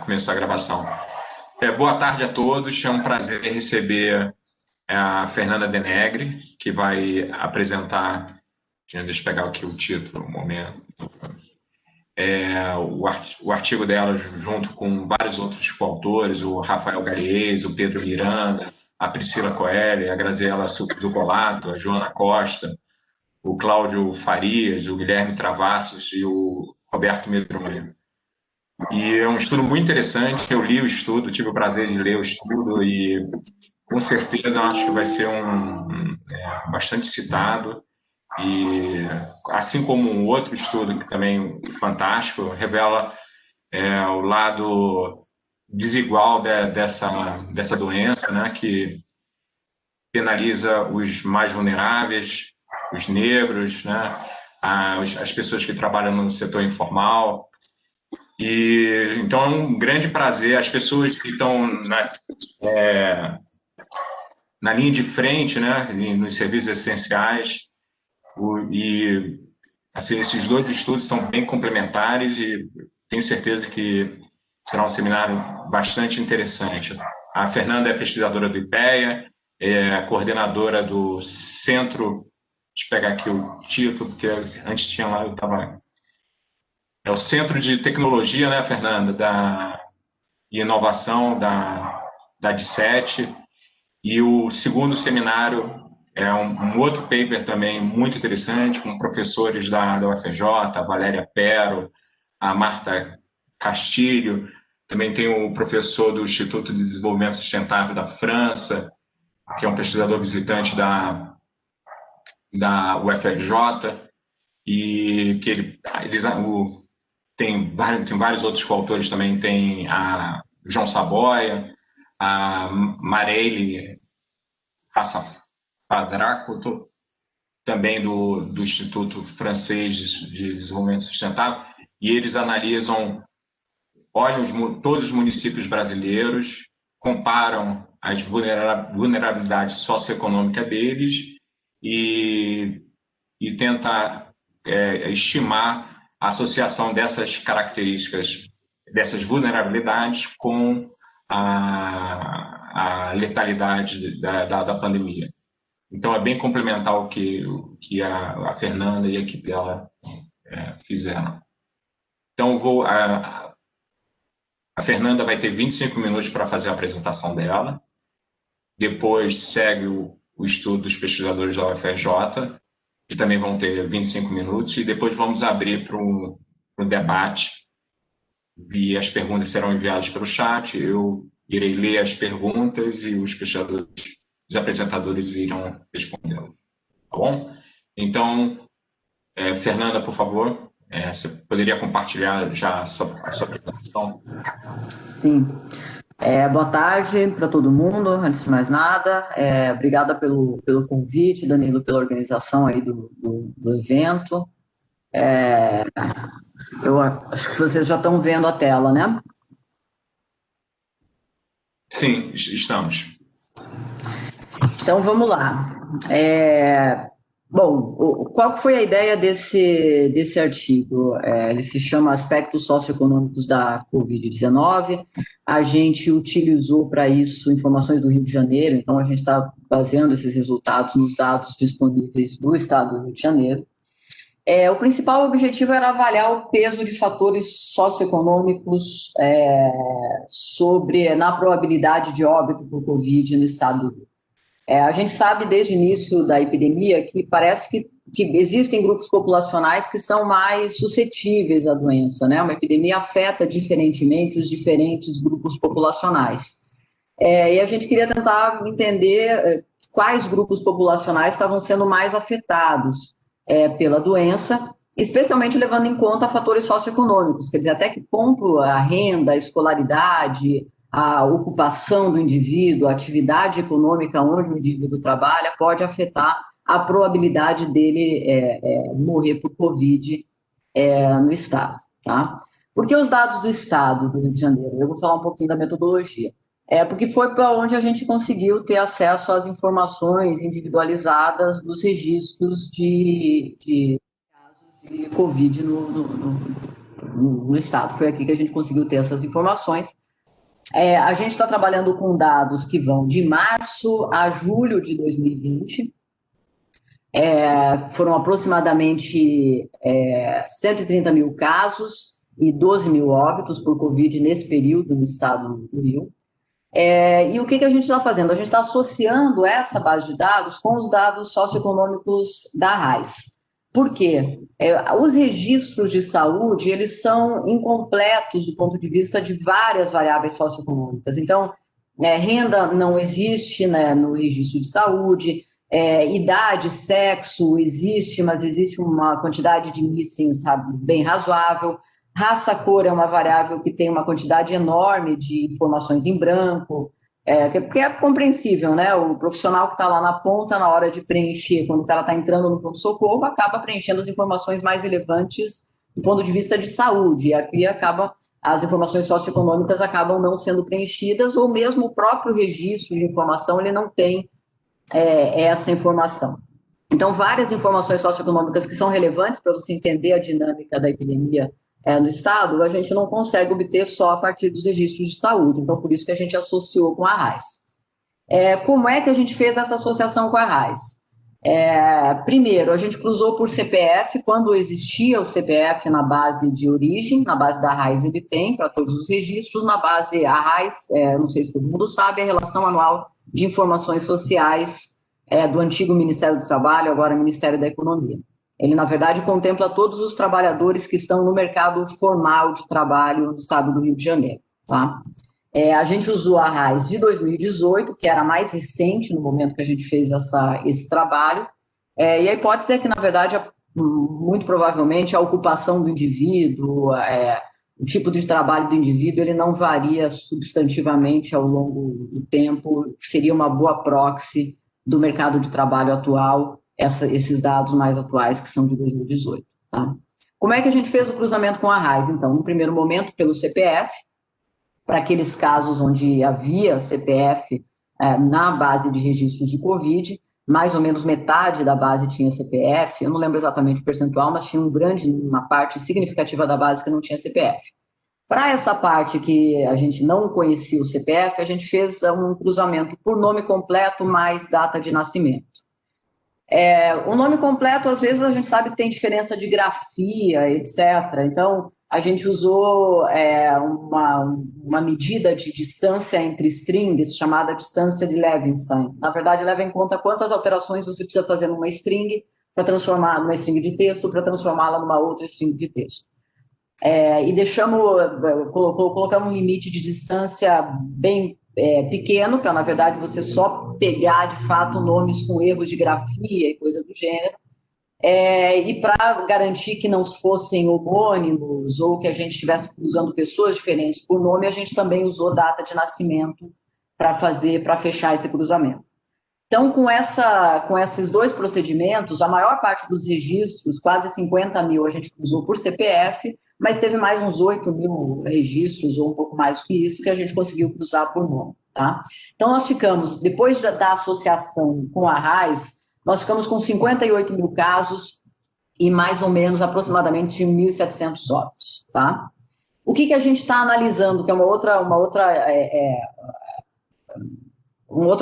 Começou a gravação. Boa tarde a todos, é um prazer receber a Fernanda Denegre, que vai apresentar, deixa eu pegar aqui o título, um momento, o artigo dela junto com vários outros coautores, o Rafael Garrez, o Pedro Miranda, a Priscila Coelho, a Graziela Zucolato, a Joana Costa, o Cláudio Farias, o Guilherme Travassos e o Roberto Medronha. E é um estudo muito interessante, eu li o estudo, tive o prazer de ler o estudo e com certeza eu acho que vai ser bastante citado e assim como um outro estudo que também é fantástico, revela o lado desigual dessa doença, né, que penaliza os mais vulneráveis, os negros, né, as pessoas que trabalham no setor informal. E então é um grande prazer as pessoas que estão na linha de frente, né, nos serviços essenciais. E assim, esses dois estudos são bem complementares e tenho certeza que será um seminário bastante interessante. A Fernanda é pesquisadora do IPEA, é coordenadora do Centro, deixa eu pegar aqui o título, porque antes tinha lá, eu estava... É o Centro de Tecnologia, né, Fernanda, e Inovação da DICET. E o segundo seminário é um outro paper também muito interessante, com professores da UFRJ, a Valéria Pero, a Marta Castilho, também tem o professor do Instituto de Desenvolvimento Sustentável da França, que é um pesquisador visitante da UFRJ, e que tem vários outros coautores também, tem a João Saboia, a Mareille Padracoto, também do Instituto Francês de Desenvolvimento Sustentável, e eles analisam, olham todos os municípios brasileiros, comparam as vulnerabilidades socioeconômicas deles e tenta estimar a associação dessas características, dessas vulnerabilidades com a letalidade da pandemia. Então, é bem complementar o que a Fernanda e a equipe dela fizeram. Então, a Fernanda vai ter 25 minutos para fazer a apresentação dela. Depois segue o estudo dos pesquisadores da UFRJ, que também vão ter 25 minutos. E depois vamos abrir para um debate. E as perguntas serão enviadas pelo chat. Eu irei ler as perguntas e os apresentadores irão respondê-las. Tá bom? Então, Fernanda, por favor, você poderia compartilhar já a sua apresentação? Sim. Boa tarde para todo mundo, antes de mais nada. Obrigada pelo convite, Danilo, pela organização aí do evento. Eu acho que vocês já estão vendo a tela, né? Sim, estamos. Então, vamos lá. Bom, qual foi a ideia desse artigo? Ele se chama Aspectos Socioeconômicos da Covid-19. A gente utilizou para isso informações do Rio de Janeiro, então a gente está baseando esses resultados nos dados disponíveis do estado do Rio de Janeiro. O principal objetivo era avaliar o peso de fatores socioeconômicos na probabilidade de óbito por Covid no estado do Rio. A gente sabe desde o início da epidemia que parece que existem grupos populacionais que são mais suscetíveis à doença, né? Uma epidemia afeta diferentemente os diferentes grupos populacionais. E a gente queria tentar entender quais grupos populacionais estavam sendo mais afetados pela doença, especialmente levando em conta fatores socioeconômicos, quer dizer, até que ponto a renda, a escolaridade, a ocupação do indivíduo, a atividade econômica onde o indivíduo trabalha pode afetar a probabilidade dele morrer por Covid no estado, tá? Por que os dados do estado do Rio de Janeiro? Eu vou falar um pouquinho da metodologia. Porque foi para onde a gente conseguiu ter acesso às informações individualizadas dos registros de casos de Covid no estado. Foi aqui que a gente conseguiu ter essas informações. A gente está trabalhando com dados que vão de março a julho de 2020. Foram aproximadamente 130 mil casos e 12 mil óbitos por Covid nesse período no estado do Rio. E o que a gente está fazendo? A gente está associando essa base de dados com os dados socioeconômicos da RAIS. Por quê? Os registros de saúde, eles são incompletos do ponto de vista de várias variáveis socioeconômicas. Então, renda não existe, né, no registro de saúde, idade, sexo existe, mas existe uma quantidade de missings bem razoável. Raça, cor é uma variável que tem uma quantidade enorme de informações em branco, porque é compreensível, né? O profissional que está lá na ponta, na hora de preencher, quando o cara está entrando no pronto-socorro, acaba preenchendo as informações mais relevantes do ponto de vista de saúde, e aqui as informações socioeconômicas acabam não sendo preenchidas, ou mesmo o próprio registro de informação, ele não tem essa informação. Então, várias informações socioeconômicas que são relevantes para você entender a dinâmica da epidemia no estado, a gente não consegue obter só a partir dos registros de saúde. Então, por isso que a gente associou com a RAIS. Como é que a gente fez essa associação com a RAIS? Primeiro, a gente cruzou por CPF, quando existia o CPF na base de origem, na base da RAIS ele tem para todos os registros, na base a RAIS, não sei se todo mundo sabe, é a Relação Anual de Informações Sociais do antigo Ministério do Trabalho, agora Ministério da Economia. Ele, na verdade, contempla todos os trabalhadores que estão no mercado formal de trabalho no estado do Rio de Janeiro. Tá? A gente usou a RAIS de 2018, que era a mais recente no momento que a gente fez esse trabalho, e a hipótese é que, na verdade, muito provavelmente a ocupação do indivíduo, o tipo de trabalho do indivíduo, ele não varia substantivamente ao longo do tempo, seria uma boa proxy do mercado de trabalho atual, esses dados mais atuais que são de 2018. Tá? Como é que a gente fez o cruzamento com a RAIS? Então, no primeiro momento, pelo CPF, para aqueles casos onde havia CPF na base de registros de Covid, mais ou menos metade da base tinha CPF, eu não lembro exatamente o percentual, mas tinha uma parte significativa da base que não tinha CPF. Para essa parte que a gente não conhecia o CPF, a gente fez um cruzamento por nome completo mais data de nascimento. O nome completo, às vezes, a gente sabe que tem diferença de grafia, etc. Então, a gente usou uma medida de distância entre strings, chamada distância de Levenshtein. Na verdade, leva em conta quantas alterações você precisa fazer numa string para transformar numa string de texto, para transformá-la numa outra string de texto. E colocamos um limite de distância bem pequeno, para, na verdade, você só pegar, de fato, nomes com erros de grafia e coisa do gênero, e para garantir que não fossem homônimos ou que a gente estivesse usando pessoas diferentes por nome, a gente também usou data de nascimento para fechar esse cruzamento. Então, com esses dois procedimentos, a maior parte dos registros, quase 50 mil, a gente cruzou por CPF, mas teve mais uns 8 mil registros, ou um pouco mais do que isso, que a gente conseguiu cruzar por nome. Tá? Então, nós ficamos, depois da associação com a RAIS, nós ficamos com 58 mil casos e mais ou menos, aproximadamente, 1.700 óbitos. Tá? O que a gente está analisando, que é um outro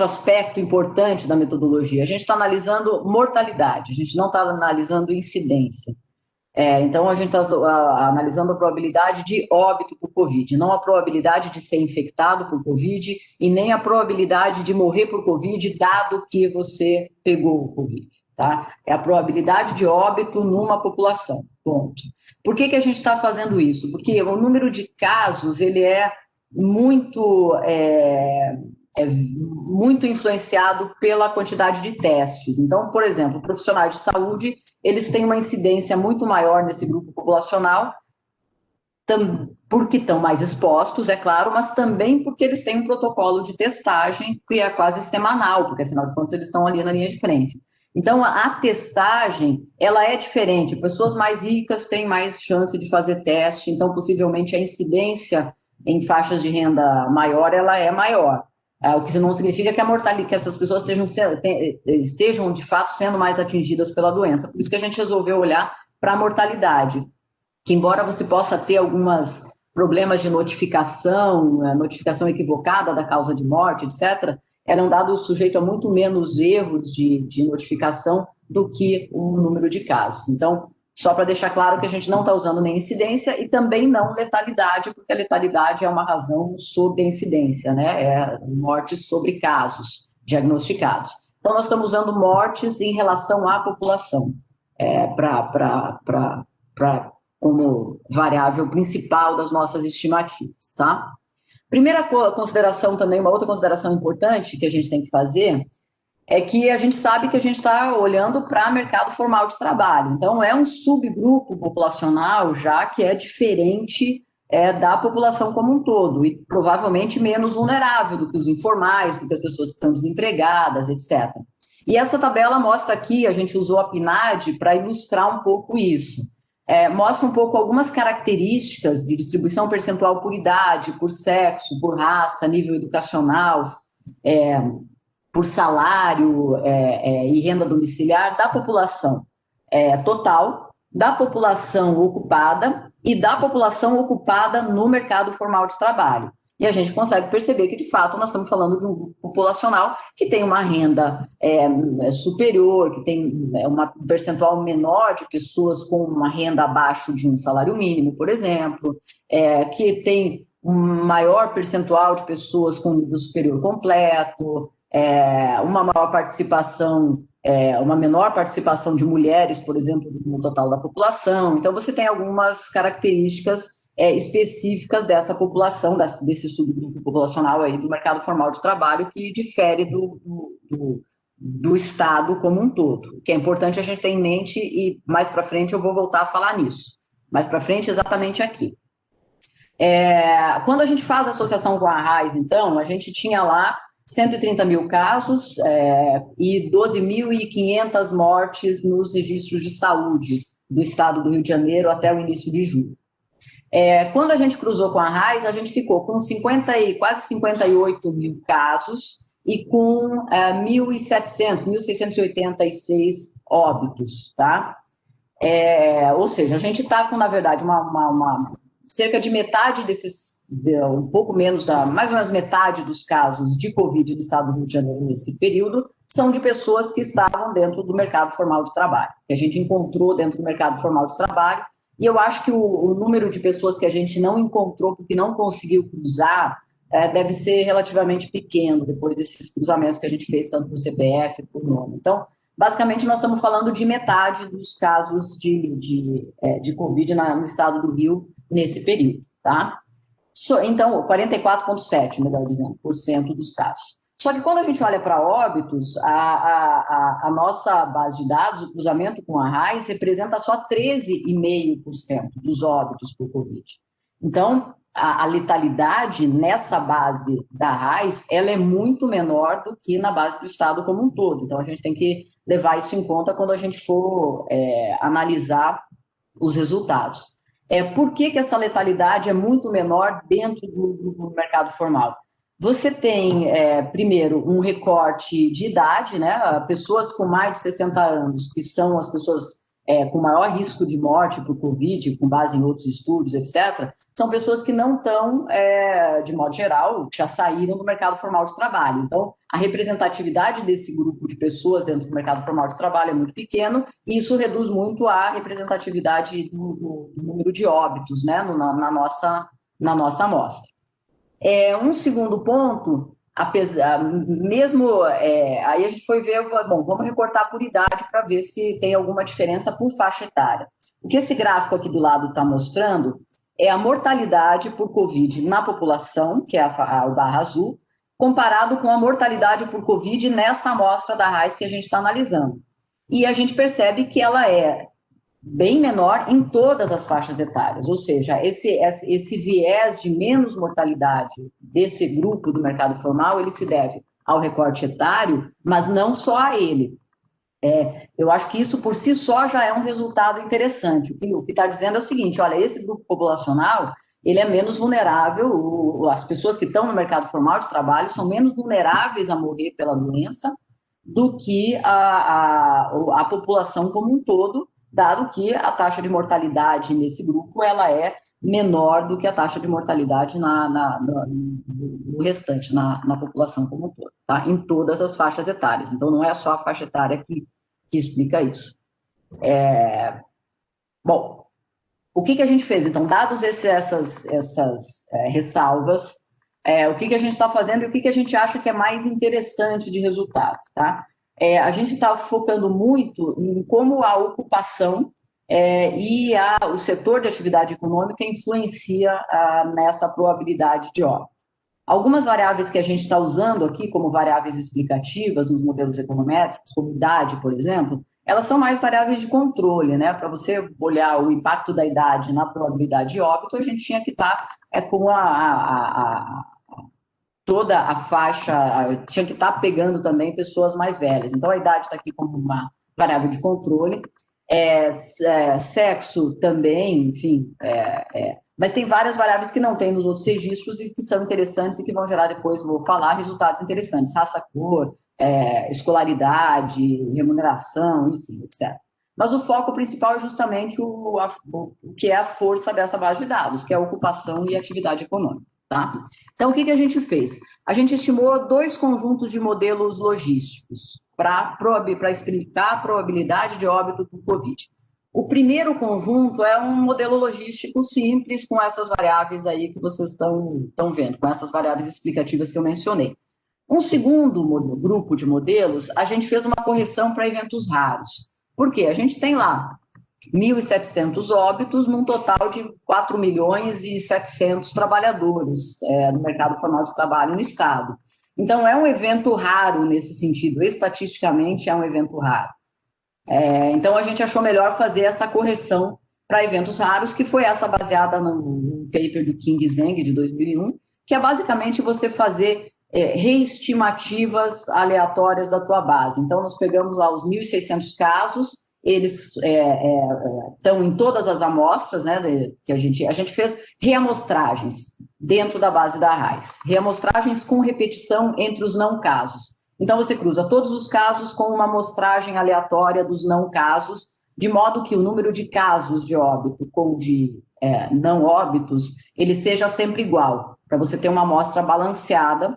aspecto importante da metodologia? A gente está analisando mortalidade, a gente não está analisando incidência. Então, a gente está analisando a probabilidade de óbito por Covid, não a probabilidade de ser infectado por Covid e nem a probabilidade de morrer por Covid, dado que você pegou o Covid. Tá? É a probabilidade de óbito numa população, ponto. Por que a gente está fazendo isso? Porque o número de casos ele é muito influenciado pela quantidade de testes. Então, por exemplo, profissionais de saúde, eles têm uma incidência muito maior nesse grupo populacional, porque estão mais expostos, é claro, mas também porque eles têm um protocolo de testagem que é quase semanal, porque, afinal de contas, eles estão ali na linha de frente. Então, a testagem, ela é diferente. Pessoas mais ricas têm mais chance de fazer teste, então, possivelmente, a incidência em faixas de renda maior, ela é maior. O que não significa que essas pessoas estejam, de fato, sendo mais atingidas pela doença. Por isso que a gente resolveu olhar para a mortalidade. que embora você possa ter algumas problemas de notificação, notificação equivocada da causa de morte, etc., ela é um dado sujeito a muito menos erros de notificação do que o número de casos. Então, só para deixar claro que a gente não está usando nem incidência e também não letalidade, porque a letalidade é uma razão sobre a incidência, né? É mortes sobre casos diagnosticados. Então, nós estamos usando mortes em relação à população como variável principal das nossas estimativas, tá? Primeira consideração também, uma outra consideração importante que a gente tem que fazer é que a gente sabe que a gente está olhando para mercado formal de trabalho. Então, é um subgrupo populacional já que é diferente da população como um todo e provavelmente menos vulnerável do que os informais, do que as pessoas que estão desempregadas, etc. E essa tabela mostra aqui, a gente usou a PNAD para ilustrar um pouco isso. Mostra um pouco algumas características de distribuição percentual por idade, por sexo, por raça, nível educacional, por salário e renda domiciliar da população total, da população ocupada e da população ocupada no mercado formal de trabalho. E a gente consegue perceber que, de fato, nós estamos falando de um grupo populacional que tem uma renda superior, que tem um percentual menor de pessoas com uma renda abaixo de um salário mínimo, por exemplo, que tem um maior percentual de pessoas com nível superior completo, uma maior participação, uma menor participação de mulheres, por exemplo, no total da população. Então, você tem algumas características específicas dessa população, desse subgrupo populacional aí do mercado formal de trabalho, que difere do Estado como um todo. O que é importante a gente ter em mente, e mais para frente eu vou voltar a falar nisso. Mais para frente, exatamente aqui. Quando a gente faz a associação com a RAIS, então, a gente tinha lá 130 mil casos e 12.500 mortes nos registros de saúde do estado do Rio de Janeiro até o início de julho. Quando a gente cruzou com a RAIS, a gente ficou com quase 58 mil casos e com 1.686 óbitos, tá? Ou seja, a gente está com, na verdade, cerca de metade desses, um pouco menos, mais ou menos metade dos casos de Covid do estado do Rio de Janeiro nesse período são de pessoas que estavam dentro do mercado formal de trabalho, que a gente encontrou dentro do mercado formal de trabalho, e eu acho que o número de pessoas que a gente não encontrou porque não conseguiu cruzar deve ser relativamente pequeno depois desses cruzamentos que a gente fez tanto por CPF por nome. Então, basicamente, nós estamos falando de metade dos casos de Covid no estado do Rio nesse período, tá? Então, 44,7%, melhor dizendo, por cento dos casos. Só que quando a gente olha para óbitos, a nossa base de dados, o cruzamento com a RAIS, representa só 13,5% dos óbitos por Covid. Então, a letalidade nessa base da RAIS, ela é muito menor do que na base do estado como um todo. Então, a gente tem que levar isso em conta quando a gente for analisar os resultados. Por que essa letalidade é muito menor dentro do mercado formal? Você tem, primeiro, um recorte de idade, né? Pessoas com mais de 60 anos, que são as pessoas com maior risco de morte por Covid, com base em outros estudos, etc., são pessoas que não estão, de modo geral, já saíram do mercado formal de trabalho. Então, a representatividade desse grupo de pessoas dentro do mercado formal de trabalho é muito pequeno, e isso reduz muito a representatividade do número de óbitos, né, na nossa amostra. Um segundo ponto, aí a gente foi ver, bom, vamos recortar por idade para ver se tem alguma diferença por faixa etária. O que esse gráfico aqui do lado está mostrando é a mortalidade por Covid na população, que é o barra azul, comparado com a mortalidade por Covid nessa amostra da RAIS que a gente está analisando. E a gente percebe que ela é bem menor em todas as faixas etárias, ou seja, esse viés de menos mortalidade desse grupo do mercado formal, ele se deve ao recorte etário, mas não só a ele. Eu acho que isso por si só já é um resultado interessante. O que está dizendo é o seguinte, olha, esse grupo populacional, ele é menos vulnerável, as pessoas que estão no mercado formal de trabalho são menos vulneráveis a morrer pela doença do que a população como um todo, dado que a taxa de mortalidade nesse grupo ela é menor do que a taxa de mortalidade no restante, na população como um todo, tá? Em todas as faixas etárias. Então, não é só a faixa etária que explica isso. Bom, o que a gente fez? Então, dados essas ressalvas, o que a gente está fazendo e o que a gente acha que é mais interessante de resultado, tá? A gente está focando muito em como a ocupação e o setor de atividade econômica influencia nessa probabilidade de óbito. Algumas variáveis que a gente está usando aqui como variáveis explicativas nos modelos econométricos, como idade, por exemplo, elas são mais variáveis de controle, né? Para você olhar o impacto da idade na probabilidade de óbito, a gente tinha que estar com toda a faixa, tinha que estar pegando também pessoas mais velhas. Então, a idade está aqui como uma variável de controle. Sexo também, enfim, mas tem várias variáveis que não tem nos outros registros e que são interessantes e que vão gerar depois, vou falar, resultados interessantes. Raça, cor, escolaridade, remuneração, enfim, etc. Mas o foco principal é justamente o que é a força dessa base de dados, que é a ocupação e atividade econômica. Tá? Então, o que a gente fez? A gente estimou 2 conjuntos de modelos logísticos para explicar a probabilidade de óbito por Covid. O primeiro conjunto é um modelo logístico simples, com essas variáveis aí que vocês estão vendo, com essas variáveis explicativas que eu mencionei. Um segundo grupo de modelos, a gente fez uma correção para eventos raros. Por quê? A gente tem lá 1.700 óbitos num total de 4.700.000 trabalhadores no mercado formal de trabalho no Estado. Então, é um evento raro nesse sentido, estatisticamente é um evento raro. Então, a gente achou melhor fazer essa correção para eventos raros, que foi essa baseada no paper do King e Zeng, de 2001, que é basicamente você fazer reestimativas aleatórias da tua base. Então, nós pegamos lá os 1.600 casos, eles estão em todas as amostras, né, que a gente fez reamostragens dentro da base da RAIS, reamostragens com repetição entre os não casos. Então, você cruza todos os casos com uma amostragem aleatória dos não casos, de modo que o número de casos de óbito com de não óbitos, ele seja sempre igual, para você ter uma amostra balanceada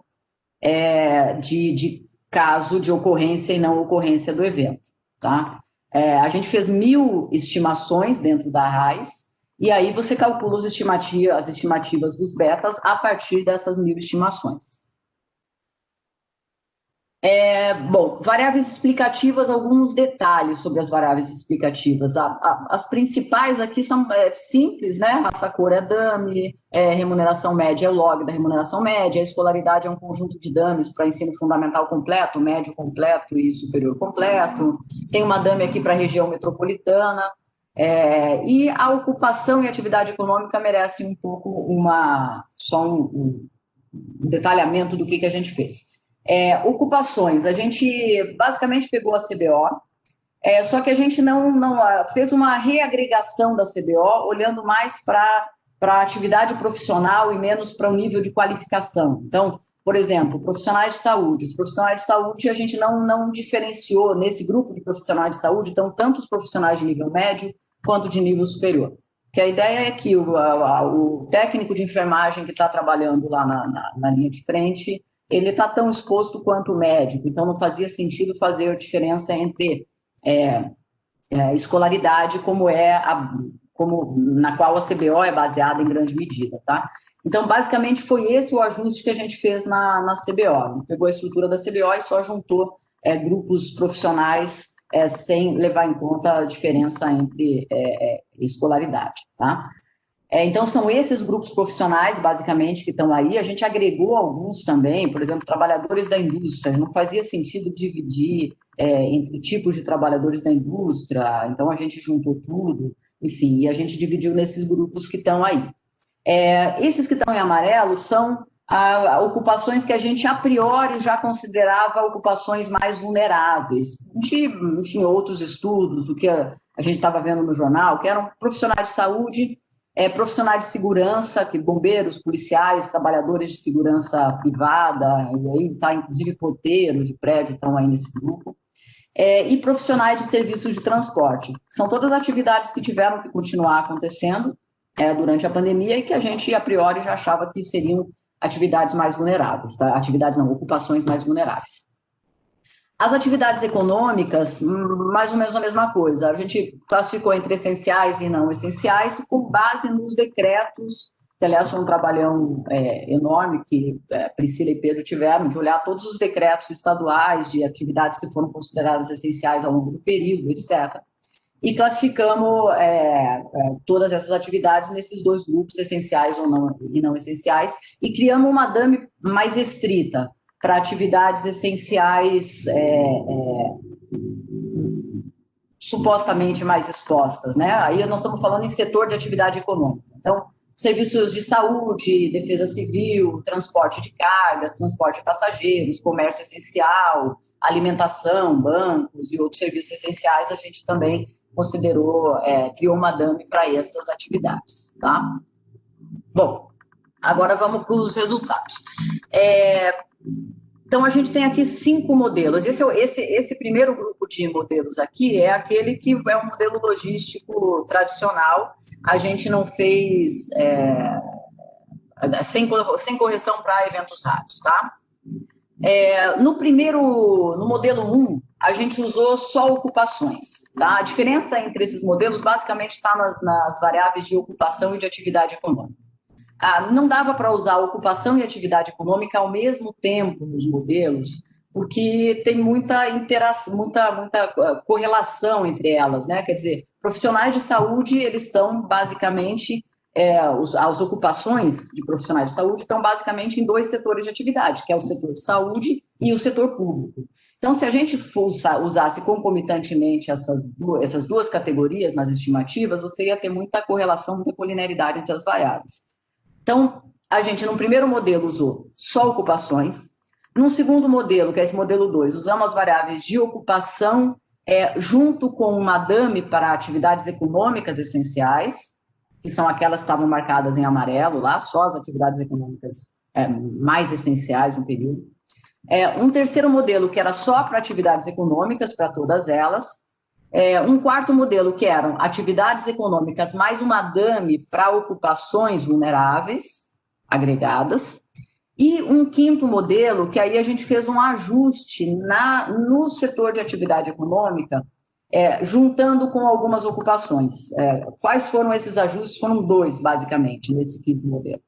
de caso de ocorrência e não ocorrência do evento, tá? A gente fez 1.000 estimações dentro da RAIS, e aí você calcula as estimativas dos betas a partir dessas 1.000 estimações. Bom, variáveis explicativas, alguns detalhes sobre as variáveis explicativas. As principais aqui são simples, né? Raça, cor é dummy, remuneração média é log da remuneração média, a escolaridade é um conjunto de dummies para ensino fundamental completo, médio completo e superior completo. Tem uma dummy aqui para a região metropolitana. E a ocupação e atividade econômica merece um pouco um detalhamento do que a gente fez. Ocupações, a gente basicamente pegou a CBO, só que a gente não fez uma reagregação da CBO, olhando mais para a atividade profissional e menos para o nível de qualificação. Então, por exemplo, profissionais de saúde. Os profissionais de saúde a gente não diferenciou nesse grupo de profissionais de saúde, então, tanto os profissionais de nível médio quanto de nível superior. Porque a ideia é que o técnico de enfermagem que está trabalhando lá na linha de frente, ele está tão exposto quanto o médico, então não fazia sentido fazer a diferença entre escolaridade como na qual a CBO é baseada em grande medida, tá? Então, basicamente, foi esse o ajuste que a gente fez na CBO. Pegou a estrutura da CBO e só juntou grupos profissionais sem levar em conta a diferença entre escolaridade, tá? Então, são esses grupos profissionais, basicamente, que estão aí. A gente agregou alguns também, por exemplo, trabalhadores da indústria. Não fazia sentido dividir entre tipos de trabalhadores da indústria, então a gente juntou tudo, enfim, e a gente dividiu nesses grupos que estão aí. Esses que estão em amarelo são ocupações que a gente, a priori, já considerava ocupações mais vulneráveis, enfim, outros estudos, do que a gente estava vendo no jornal, que eram profissionais de saúde, profissionais de segurança, que bombeiros, policiais, trabalhadores de segurança privada, e aí tá, inclusive porteiros de prédio estão aí nesse grupo, e profissionais de serviços de transporte. São todas atividades que tiveram que continuar acontecendo durante a pandemia e que a gente, a priori, já achava que seriam atividades mais vulneráveis, tá? Atividades não, ocupações mais vulneráveis. As atividades econômicas, mais ou menos a mesma coisa. A gente classificou entre essenciais e não essenciais com base nos decretos, que, aliás, foi um trabalhão enorme que Priscila e Pedro tiveram, de olhar todos os decretos estaduais de atividades que foram consideradas essenciais ao longo do período, etc. E classificamos todas essas atividades nesses dois grupos, essenciais ou não, e não essenciais, e criamos uma DAME mais restrita, para atividades essenciais supostamente mais expostas, né? Aí nós estamos falando em setor de atividade econômica. Então, serviços de saúde, defesa civil, transporte de cargas, transporte de passageiros, comércio essencial, alimentação, bancos e outros serviços essenciais, a gente também considerou, criou uma DAME para essas atividades, tá? Bom, agora vamos para os resultados. Então, a gente tem aqui 5 modelos. Esse primeiro grupo de modelos aqui é aquele que é um modelo logístico tradicional. A gente não fez sem correção para eventos raros, tá? No modelo 1, a gente usou só ocupações, tá? A diferença entre esses modelos basicamente está nas variáveis de ocupação e de atividade econômica. Não dava para usar ocupação e atividade econômica ao mesmo tempo nos modelos, porque tem muita interação, muita correlação entre elas, né? Quer dizer, profissionais de saúde, eles estão basicamente, as ocupações de profissionais de saúde estão basicamente em 2 setores de atividade, que é o setor de saúde e o setor público. Então, se a gente usasse concomitantemente essas 2 categorias nas estimativas, você ia ter muita correlação, muita colinearidade entre as variáveis. Então, a gente, no primeiro modelo, usou só ocupações. No segundo modelo, que é esse modelo 2, usamos as variáveis de ocupação junto com uma DAME para atividades econômicas essenciais, que são aquelas que estavam marcadas em amarelo lá, só as atividades econômicas mais essenciais no período. Um terceiro modelo, que era só para atividades econômicas, para todas elas. Um quarto modelo, que eram atividades econômicas mais uma DAME para ocupações vulneráveis, agregadas, e um quinto modelo, que aí a gente fez um ajuste no setor de atividade econômica, juntando com algumas ocupações. Quais foram esses ajustes? Foram 2, basicamente, nesse quinto modelo.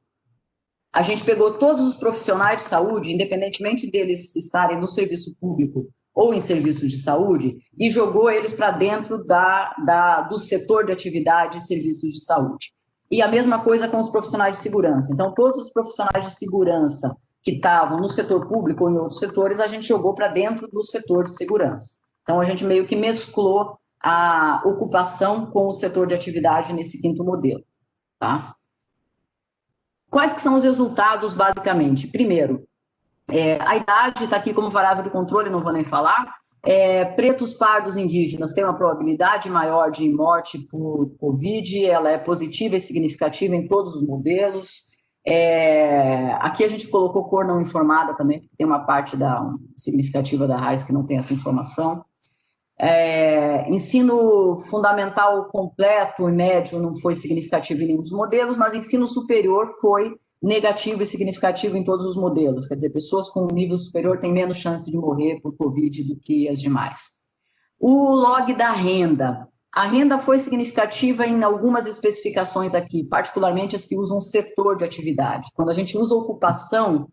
A gente pegou todos os profissionais de saúde, independentemente deles estarem no serviço público ou em serviços de saúde, e jogou eles para dentro do setor de atividade e serviços de saúde. E a mesma coisa com os profissionais de segurança. Então, todos os profissionais de segurança que estavam no setor público ou em outros setores, a gente jogou para dentro do setor de segurança. Então, a gente meio que mesclou a ocupação com o setor de atividade nesse quinto modelo, tá? Quais que são os resultados, basicamente? Primeiro, a idade está aqui como variável de controle, não vou nem falar. Pretos, pardos, indígenas têm uma probabilidade maior de morte por Covid, ela é positiva e significativa em todos os modelos. Aqui a gente colocou cor não informada também, porque tem uma parte significativa da RAIS que não tem essa informação. Ensino fundamental completo e médio não foi significativo em nenhum dos modelos, mas ensino superior foi negativo e significativo em todos os modelos. Quer dizer, pessoas com nível superior têm menos chance de morrer por Covid do que as demais. O log da renda. A renda foi significativa em algumas especificações aqui, particularmente as que usam setor de atividade. Quando a gente usa ocupação,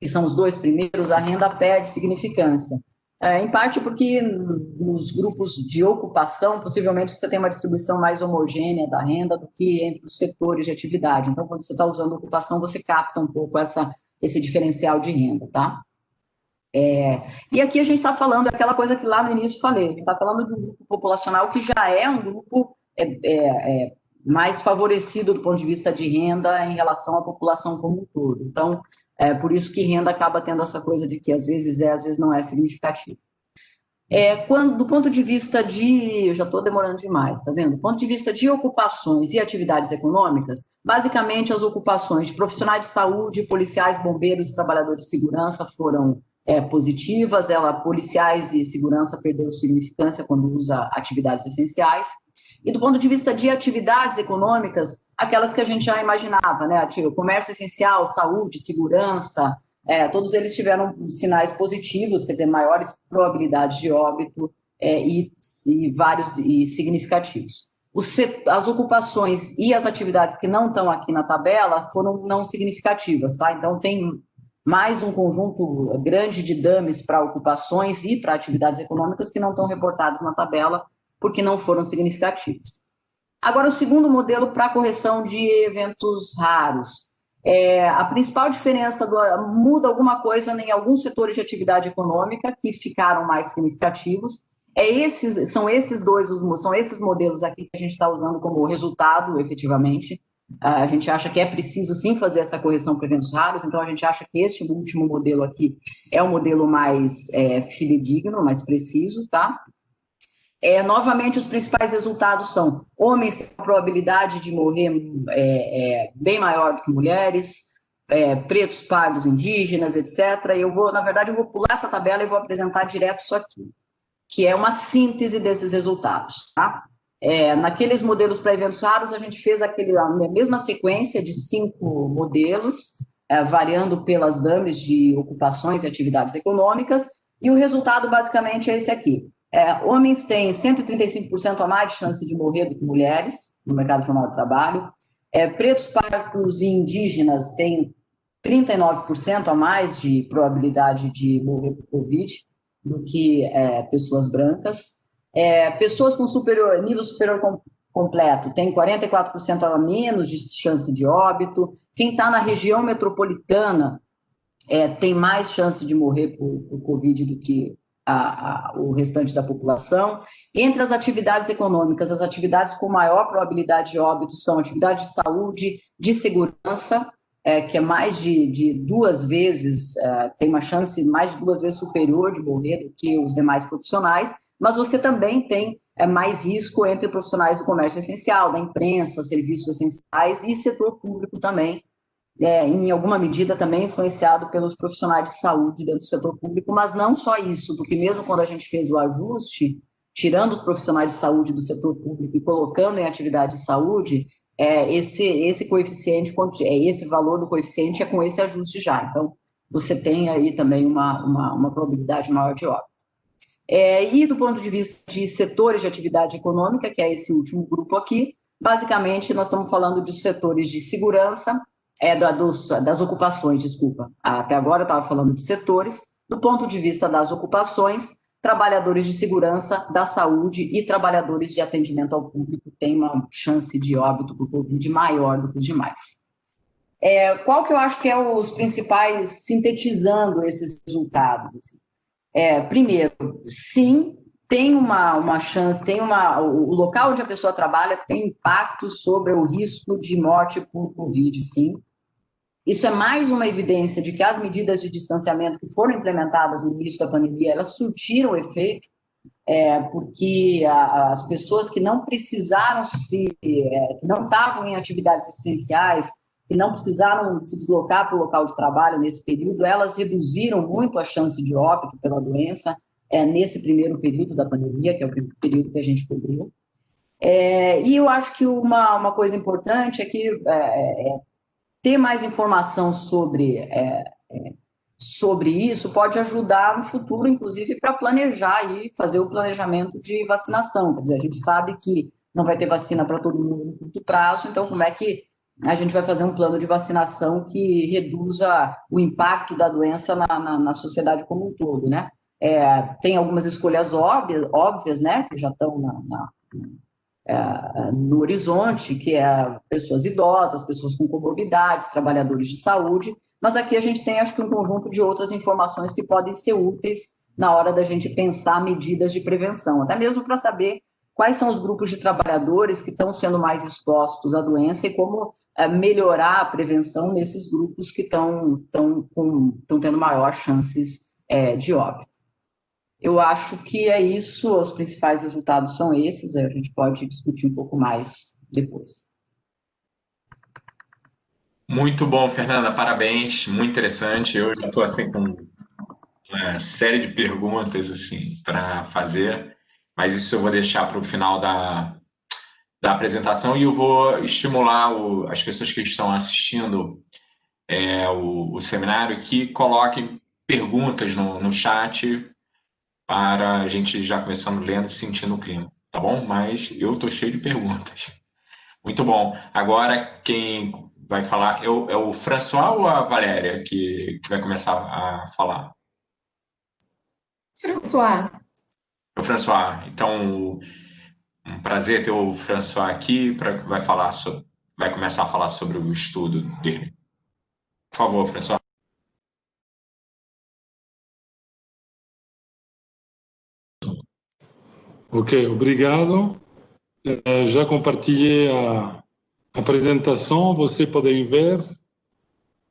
que são os 2 primeiros, a renda perde significância. Em parte porque nos grupos de ocupação, possivelmente você tem uma distribuição mais homogênea da renda do que entre os setores de atividade. Então, quando você está usando ocupação, você capta um pouco esse diferencial de renda, tá? E aqui a gente está falando aquela coisa que lá no início falei, a gente está falando de um grupo populacional que já é um grupo mais favorecido do ponto de vista de renda em relação à população como um todo. Então, por isso que renda acaba tendo essa coisa de que às vezes não é significativo. Do ponto de vista eu já estou demorando demais, tá vendo? Do ponto de vista de ocupações e atividades econômicas, basicamente as ocupações de profissionais de saúde, policiais, bombeiros, trabalhadores de segurança foram positivas, policiais e segurança perdeu significância quando usa atividades essenciais. E do ponto de vista de atividades econômicas, aquelas que a gente já imaginava, né? Comércio essencial, saúde, segurança, todos eles tiveram sinais positivos, quer dizer, maiores probabilidades de óbito e vários e significativos. As ocupações e as atividades que não estão aqui na tabela foram não significativas, tá? Então, tem mais um conjunto grande de dames para ocupações e para atividades econômicas que não estão reportados na tabela porque não foram significativos. Agora, o segundo modelo para correção de eventos raros. A principal diferença muda alguma coisa em alguns setores de atividade econômica que ficaram mais significativos. São esses modelos aqui que a gente está usando como resultado, efetivamente. A gente acha que é preciso, sim, fazer essa correção para eventos raros, então a gente acha que este último modelo aqui é o modelo mais fidedigno, mais preciso, tá? Novamente, os principais resultados são: homens têm uma probabilidade de morrer bem maior do que mulheres, pretos, pardos, indígenas, etc. Na verdade, eu vou pular essa tabela e vou apresentar direto isso aqui, que é uma síntese desses resultados, tá? Naqueles modelos para eventos raros, a gente fez a mesma sequência de 5 modelos, variando pelas dames de ocupações e atividades econômicas, e o resultado basicamente é esse aqui. Homens têm 135% a mais de chance de morrer do que mulheres no mercado formal de trabalho. Pretos, pardos e indígenas têm 39% a mais de probabilidade de morrer por Covid do que pessoas brancas. Pessoas com nível superior completo têm 44% a menos de chance de óbito. Quem está na região metropolitana tem mais chance de morrer por Covid do que o restante da população. Entre as atividades econômicas, as atividades com maior probabilidade de óbito são atividade de saúde, de segurança, que é mais de 2 vezes, tem uma chance mais de 2 vezes superior de morrer do que os demais profissionais, mas você também tem mais risco entre profissionais do comércio essencial, da imprensa, serviços essenciais e setor público também, em alguma medida também influenciado pelos profissionais de saúde dentro do setor público, mas não só isso, porque mesmo quando a gente fez o ajuste, tirando os profissionais de saúde do setor público e colocando em atividade de saúde, esse coeficiente, esse valor do coeficiente é com esse ajuste já. Então, você tem aí também uma probabilidade maior de óbito. E do ponto de vista de setores de atividade econômica, que é esse último grupo aqui, basicamente nós estamos falando de setores de segurança, das ocupações, desculpa. Até agora eu estava falando de setores. Do ponto de vista das ocupações, trabalhadores de segurança, da saúde e trabalhadores de atendimento ao público têm uma chance de óbito por Covid maior do que os demais. Qual que eu acho que é os principais, sintetizando esses resultados? Assim? Primeiro, sim, tem uma chance, o local onde a pessoa trabalha tem impacto sobre o risco de morte por Covid, sim. Isso é mais uma evidência de que as medidas de distanciamento que foram implementadas no início da pandemia, elas surtiram efeito, porque as pessoas que não precisaram que não estavam em atividades essenciais, que não precisaram se deslocar para o local de trabalho nesse período, elas reduziram muito a chance de óbito pela doença nesse primeiro período da pandemia, que é o primeiro período que a gente cobriu. E eu acho que uma coisa importante é que ter mais informação sobre isso pode ajudar no futuro, inclusive, para planejar e fazer o planejamento de vacinação. Quer dizer, a gente sabe que não vai ter vacina para todo mundo no curto prazo, então como é que a gente vai fazer um plano de vacinação que reduza o impacto da doença na sociedade como um todo, né? Tem algumas escolhas óbvias, né, que já estão no horizonte, que é pessoas idosas, pessoas com comorbidades, trabalhadores de saúde, mas aqui a gente tem, acho que, um conjunto de outras informações que podem ser úteis na hora da gente pensar medidas de prevenção, até mesmo para saber quais são os grupos de trabalhadores que estão sendo mais expostos à doença e como melhorar a prevenção nesses grupos que estão tendo maior chances de óbito. Eu acho que é isso, os principais resultados são esses, a gente pode discutir um pouco mais depois. Muito bom, Fernanda, parabéns, muito interessante. Eu já estou assim com uma série de perguntas assim para fazer, mas isso eu vou deixar para o final da apresentação e eu vou estimular as pessoas que estão assistindo o seminário que coloquem perguntas no chat para a gente já começando lendo e sentindo o clima, tá bom? Mas eu estou cheio de perguntas. Muito bom. Agora, quem vai falar é o François ou a Valéria que vai começar a falar? François. O François. Então, um prazer ter o François aqui, vai começar a falar sobre o estudo dele. Por favor, François. Ok, obrigado. Já compartilhei a apresentação, você pode ver?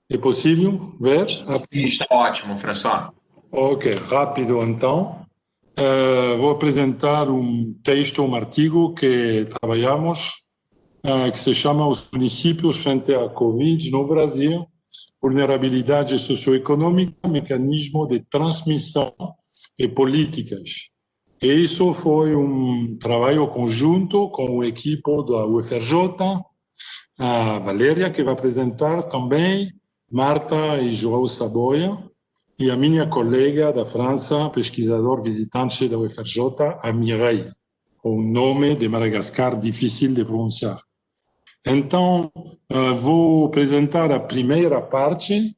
É possível ver? Sim, está ótimo, François. Ok, rápido então. Vou apresentar um texto, um artigo que trabalhamos, que se chama Os municípios frente à Covid no Brasil, vulnerabilidade socioeconômica, mecanismo de transmissão e políticas. E isso foi um trabalho conjunto com a equipe da UFRJ, a Valéria, que vai apresentar também, Marta e João Saboia, e a minha colega da França, pesquisador visitante da UFRJ, a Mireille, com um nome de Madagascar difícil de pronunciar. Então, vou apresentar a primeira parte.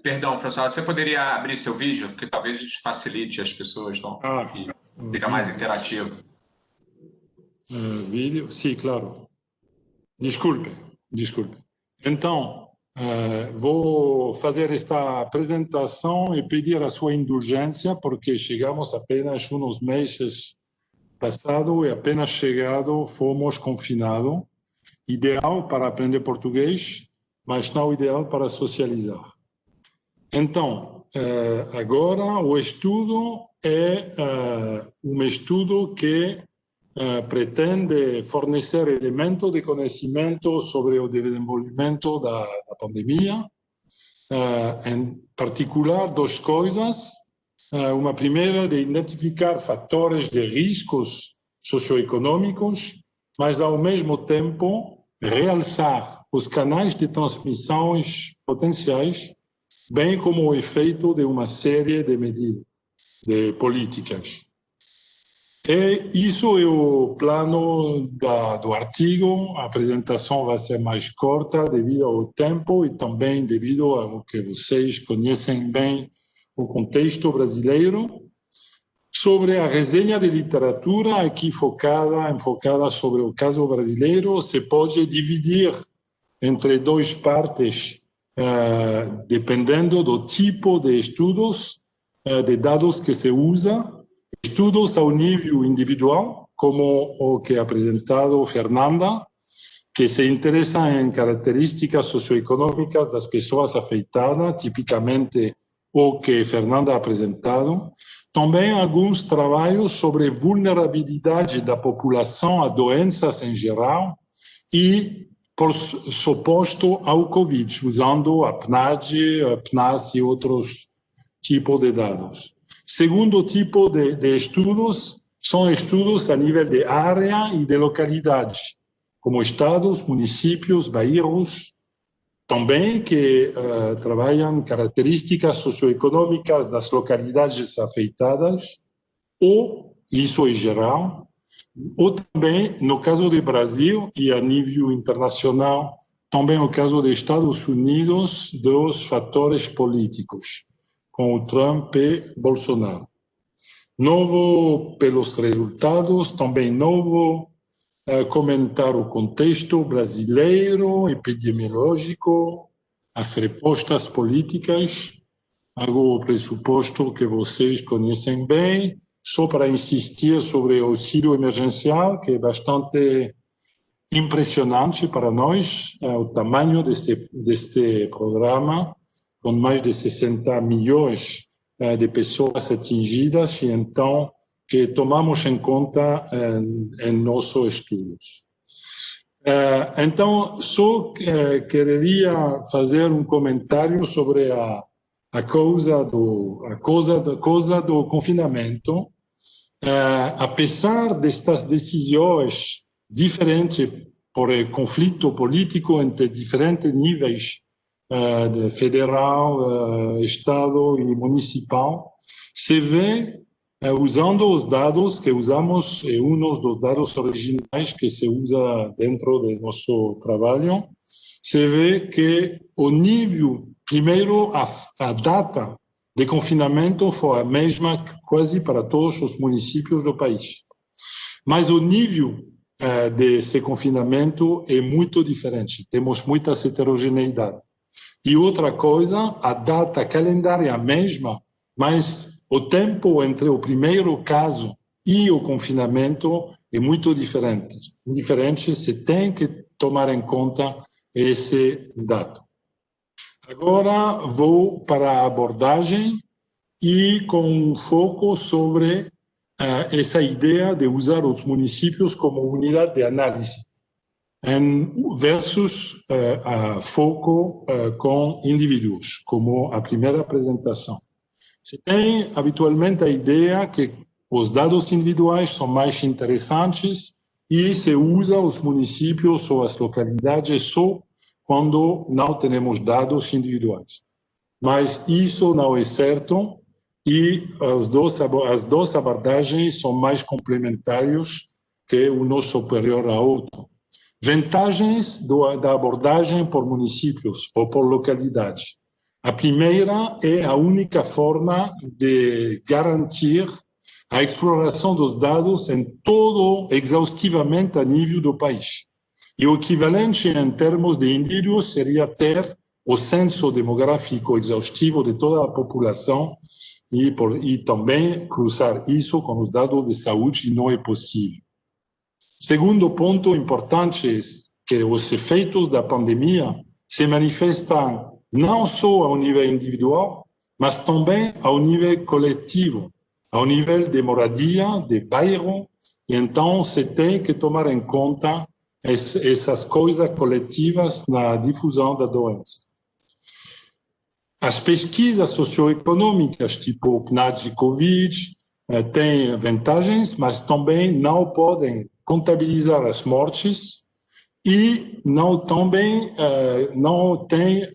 Perdão, François, você poderia abrir seu vídeo, porque talvez facilite as pessoas, não? E fica mais interativo. Vídeo? Sim, claro. Desculpe. Então, vou fazer esta apresentação e pedir a sua indulgência, porque chegamos apenas uns meses passados e apenas chegado fomos confinados. Ideal para aprender português, mas não ideal para socializar. Então, agora o estudo é um estudo que pretende fornecer elementos de conhecimento sobre o desenvolvimento da pandemia, em particular duas coisas. Uma primeira de identificar fatores de riscos socioeconômicos, mas ao mesmo tempo realçar os canais de transmissões potenciais, bem como o efeito de uma série de medidas, de políticas. E isso é o plano do artigo. A apresentação vai ser mais curta devido ao tempo e também devido ao que vocês conhecem bem o contexto brasileiro. Sobre a resenha de literatura, aqui enfocada sobre o caso brasileiro, se pode dividir entre duas partes, dependendo do tipo de estudos, de dados que se usa. Estudos ao nível individual, como o que apresentado Fernanda, que se interessa em características socioeconômicas das pessoas afetadas, tipicamente o que Fernanda apresentado. Também alguns trabalhos sobre vulnerabilidade da população a doenças em geral e, por suposto, ao Covid, usando a PNAD, a PNAS e outros tipos de dados. Segundo tipo de estudos são estudos a nível de área e de localidade, como estados, municípios, bairros, também que trabalham características socioeconômicas das localidades afetadas, ou isso em geral, ou também, no caso do Brasil e a nível internacional, também no caso dos Estados Unidos, dos fatores políticos, com o Trump e Bolsonaro. Não vou pelos resultados, também não vou comentar o contexto brasileiro, epidemiológico, as respostas políticas, algo pressuposto que vocês conhecem bem, só para insistir sobre o auxílio emergencial, que é bastante impressionante para nós, o tamanho deste programa, com mais de 60 milhões de pessoas atingidas, e então que tomamos em conta em nossos estudos. Então, só queria fazer um comentário sobre a causa do confinamento, apesar destas decisões diferentes por conflito político entre diferentes níveis, de federal, estado e municipal, se vê, usando os dados que usamos, uns dos dados originais que se usa dentro do nosso trabalho, se vê que o nível, primeiro, a data de confinamento foi a mesma quase para todos os municípios do país. Mas o nível desse confinamento é muito diferente, temos muita heterogeneidade. E outra coisa, a data calendária é a mesma, mas o tempo entre o primeiro caso e o confinamento é muito diferente. Se tem que tomar em conta esse dado. Agora vou para a abordagem e com um foco sobre essa ideia de usar os municípios como unidade de análise versus foco com indivíduos, como a primeira apresentação. Se tem habitualmente a ideia que os dados individuais são mais interessantes e se usa os municípios ou as localidades só quando não temos dados individuais. Mas isso não é certo e as duas abordagens são mais complementares que um superior ao outro. Vantagens da abordagem por municípios ou por localidade. A primeira é a única forma de garantir a exploração dos dados em todo, exaustivamente a nível do país. E o equivalente em termos de indivíduos seria ter o censo demográfico exaustivo de toda a população e também cruzar isso com os dados de saúde, e não é possível. Segundo ponto importante é que os efeitos da pandemia se manifestam não só ao nível individual, mas também ao nível coletivo, ao nível de moradia, de bairro, e então se tem que tomar em conta essas coisas coletivas na difusão da doença. As pesquisas socioeconômicas, tipo PNAD e Covid, têm vantagens, mas também não podem contabilizar as mortes e não tem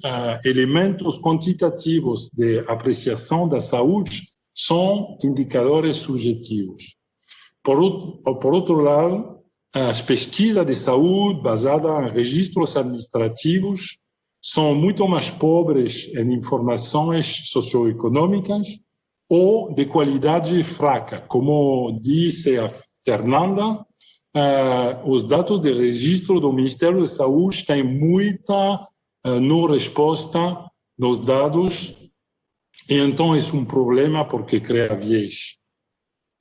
elementos quantitativos de apreciação da saúde, são indicadores subjetivos. Por outro lado, as pesquisas de saúde baseadas em registros administrativos são muito mais pobres em informações socioeconômicas ou de qualidade fraca. Como disse a Fernanda, os dados de registro do Ministério da Saúde têm muita não resposta nos dados, e então é um problema porque cria viés.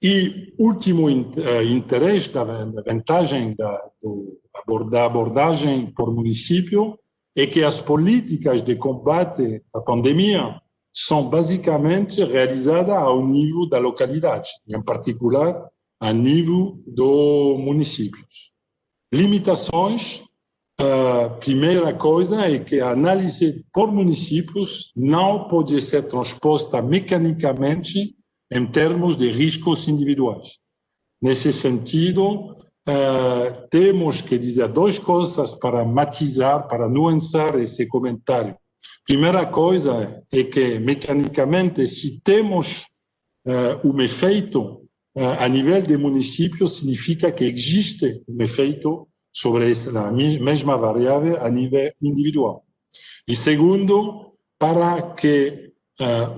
E último interesse da vantagem da abordagem por município é que as políticas de combate à pandemia são basicamente realizadas ao nível da localidade, em particular a nível dos municípios. Limitações, a primeira coisa é que a análise por municípios não pode ser transposta mecanicamente em termos de riscos individuais. Nesse sentido, temos que dizer duas coisas para matizar, para nuançar esse comentário. Primeira coisa é que, mecanicamente, se temos um efeito a nível de município, significa que existe um efeito sobre a mesma variável a nível individual. E segundo, para que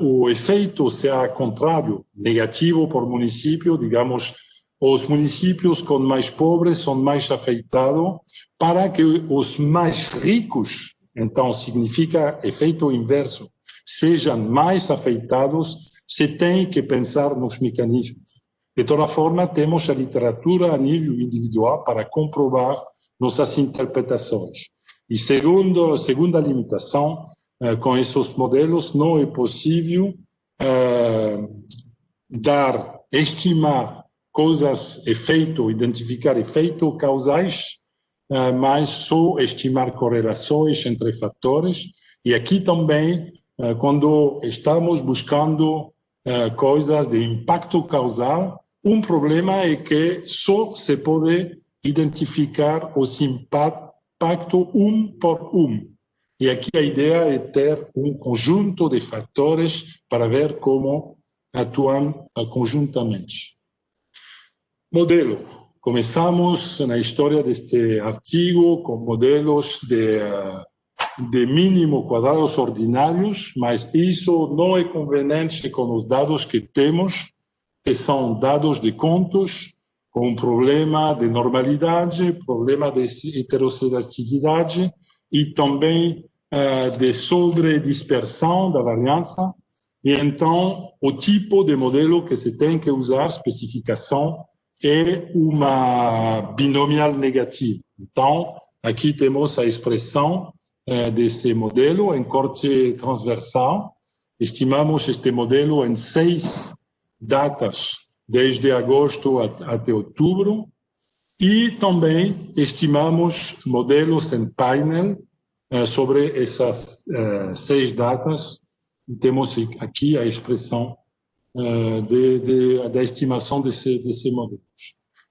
o efeito seja contrário, negativo por município, digamos, os municípios com mais pobres são mais afetados, para que os mais ricos, então significa efeito inverso, sejam mais afetados, se tem que pensar nos mecanismos. De toda forma, temos a literatura a nível individual para comprovar nossas interpretações. E segunda limitação, com esses modelos, não é possível estimar coisas, identificar efeitos causais, mas só estimar correlações entre fatores. E aqui também quando estamos buscando coisas de impacto causal, problema é que só se pode identificar os impactos por E aqui a ideia é ter conjunto de fatores para ver como atuam conjuntamente. Modelo. Começamos na história deste artigo com modelos de mínimo quadrados ordinários, mas isso não é conveniente com os dados que temos, que são dados de contos, com problema de normalidade, problema de heterocedasticidade e também de sobredispersão da variância. E então, o tipo de modelo que se tem que usar, especificação, é uma binomial negativa. Então, aqui temos a expressão desse modelo em corte transversal. Estimamos este modelo em 6 datas, desde agosto até outubro, e também estimamos modelos em painel sobre essas 6 datas. Temos aqui a expressão da estimação desse modelo.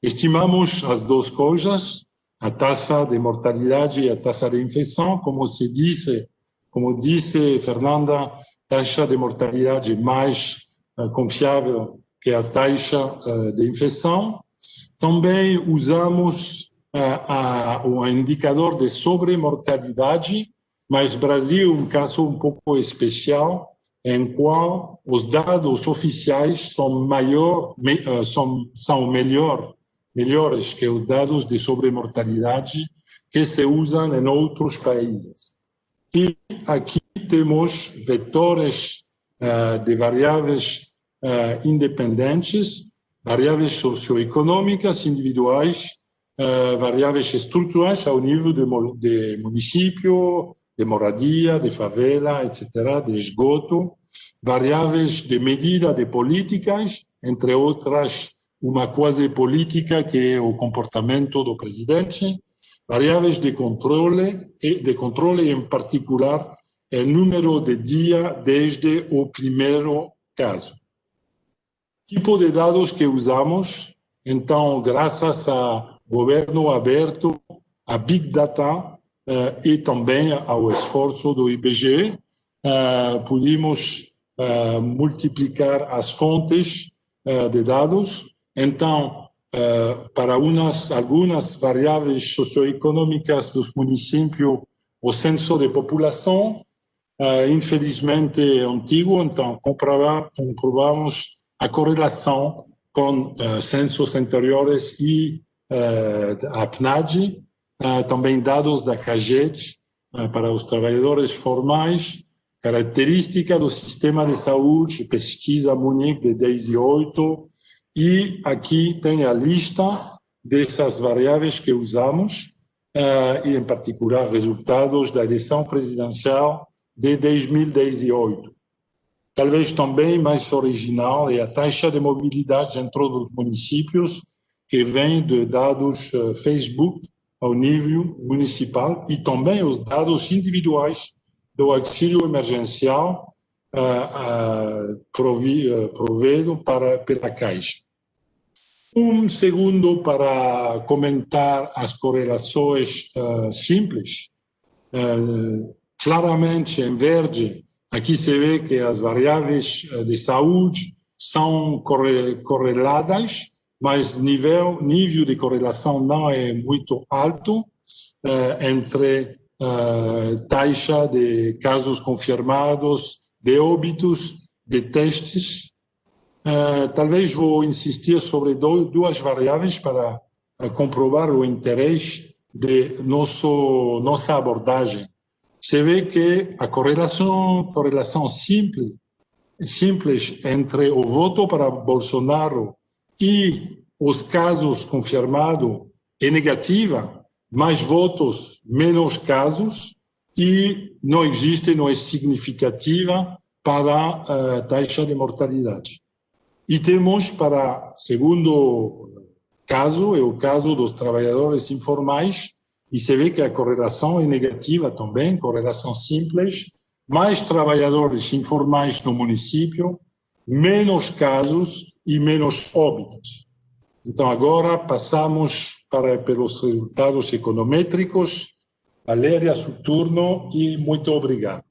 Estimamos as duas coisas, a taxa de mortalidade e a taxa de infecção, como disse Fernanda, taxa de mortalidade mais confiável que a taxa de infecção. Também usamos o indicador de sobremortalidade, mas Brasil é um caso um pouco especial, em qual os dados oficiais são melhores que os dados de sobremortalidade que se usam em outros países. E aqui temos vetores de variáveis independentes, variáveis socioeconômicas individuais, variáveis estruturais ao nível de município, de moradia, de favela, etc., de esgoto, variáveis de medida de políticas, entre outras, uma quase política que é o comportamento do presidente, variáveis de controle em particular, o número de dias desde o primeiro caso. Tipo de dados que usamos, então, graças ao governo aberto, a Big Data, e também ao esforço do IBGE, pudimos multiplicar as fontes de dados. Então, para algumas variáveis socioeconômicas dos municípios, o censo de população, infelizmente, é antigo, então comprovamos a correlação com censos anteriores e a PNAD, também dados da CAGED para os trabalhadores formais, característica do sistema de saúde, pesquisa Munique de 2008, e aqui tem a lista dessas variáveis que usamos, e em particular resultados da eleição presidencial de 2018. Talvez também mais original é a taxa de mobilidade entre os municípios, que vem de dados Facebook ao nível municipal, e também os dados individuais do auxílio emergencial provido pela Caixa. Segundo para comentar as correlações simples. Claramente, em verde, aqui se vê que as variáveis de saúde são correladas, mas nível de correlação não é muito alto entre taxa de casos confirmados, de óbitos, de testes. Talvez vou insistir sobre duas variáveis para comprovar o interesse de nossa abordagem. Se vê que a correlação simples entre o voto para Bolsonaro e os casos confirmados é negativa, mais votos, menos casos, e não é significativa para a taxa de mortalidade. E temos segundo caso, é o caso dos trabalhadores informais, e se vê que a correlação é negativa também, correlação simples, mais trabalhadores informais no município, menos casos e menos óbitos. Então, agora passamos pelos resultados econométricos. Valéria, seu turno, e muito obrigado.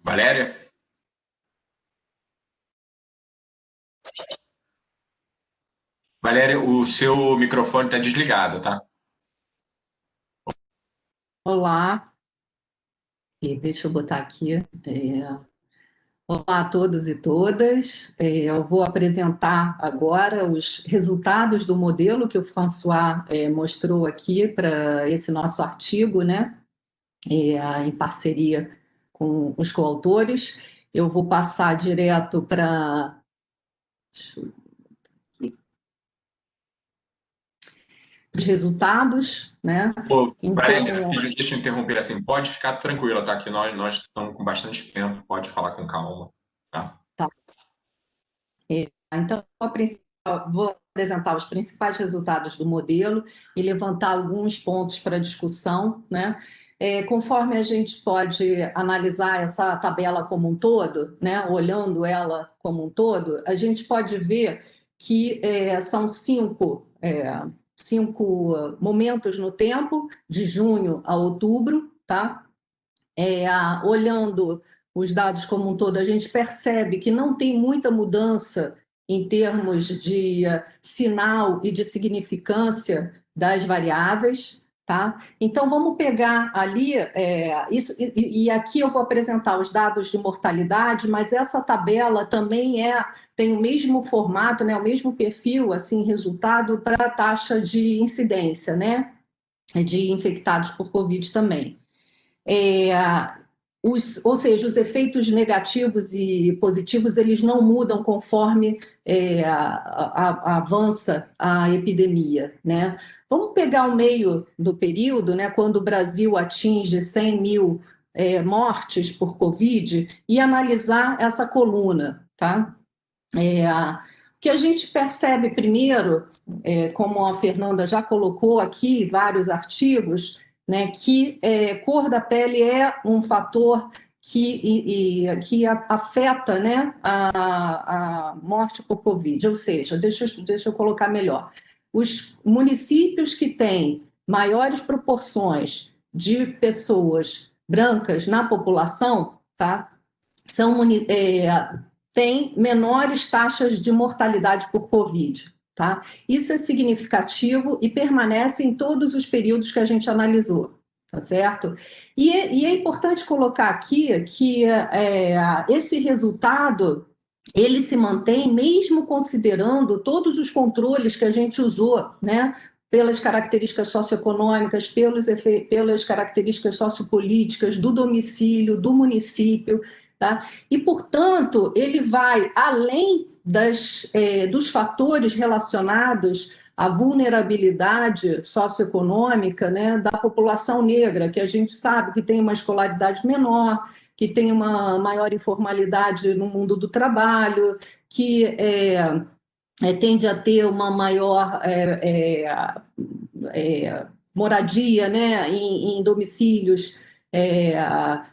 Valéria? Valéria, o seu microfone está desligado, tá? Olá, deixa eu botar aqui. Olá a todos e todas. Eu vou apresentar agora os resultados do modelo que o François mostrou aqui para esse nosso artigo, né? Em parceria com os coautores. Eu vou passar direto para os resultados, né? Valéria, deixa eu interromper assim, pode ficar tranquila, tá? Que nós estamos com bastante tempo, pode falar com calma, tá? Tá. Então, vou apresentar os principais resultados do modelo e levantar alguns pontos para discussão, né? Conforme a gente pode analisar essa tabela como um todo, né? Olhando ela como um todo, a gente pode ver que são cinco momentos no tempo, de junho a outubro, tá? Olhando os dados como um todo, a gente percebe que não tem muita mudança em termos de sinal e de significância das variáveis, tá? Então, vamos pegar ali, isso, e aqui eu vou apresentar os dados de mortalidade, mas essa tabela também tem o mesmo formato, né, o mesmo perfil, assim, resultado para a taxa de incidência, né, de infectados por Covid também. Ou seja, os efeitos negativos e positivos, eles não mudam conforme avança a epidemia, né? Vamos pegar o meio do período, né, quando o Brasil atinge 100 mil mortes por Covid, e analisar essa coluna, tá? O que a gente percebe primeiro, como a Fernanda já colocou aqui, vários artigos, né, que cor da pele é um fator que afeta, né, a morte por Covid. Ou seja, deixa eu colocar melhor. Os municípios que têm maiores proporções de pessoas brancas na população, tá, têm menores taxas de mortalidade por Covid. Tá? Isso é significativo e permanece em todos os períodos que a gente analisou, tá certo? E é importante colocar aqui que esse resultado, ele se mantém mesmo considerando todos os controles que a gente usou, né? Pelas características socioeconômicas, pelas características sociopolíticas do domicílio, do município, tá? E, portanto, ele vai além dos fatores relacionados à vulnerabilidade socioeconômica, né, da população negra, que a gente sabe que tem uma escolaridade menor, que tem uma maior informalidade no mundo do trabalho, que tende a ter uma maior moradia, né, em domicílios,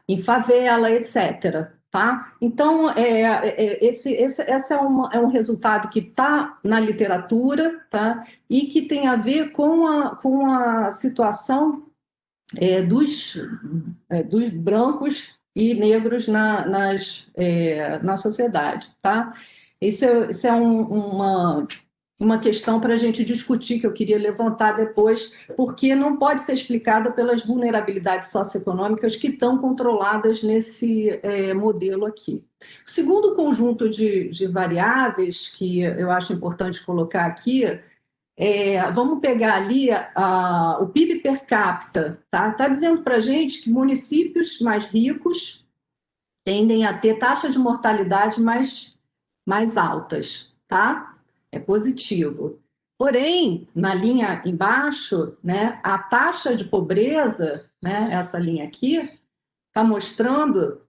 em favela, etc. Tá? Então, esse é um resultado que está na literatura, tá? E que tem a ver com a situação dos brancos e negros na sociedade. Tá? Isso é uma questão para a gente discutir, que eu queria levantar depois, porque não pode ser explicada pelas vulnerabilidades socioeconômicas que estão controladas nesse modelo aqui. O segundo conjunto de variáveis que eu acho importante colocar aqui, vamos pegar ali o PIB per capita, tá? Está dizendo para a gente que municípios mais ricos tendem a ter taxas de mortalidade mais altas, tá? É positivo. Porém, na linha embaixo, né, a taxa de pobreza, né, essa linha aqui, está mostrando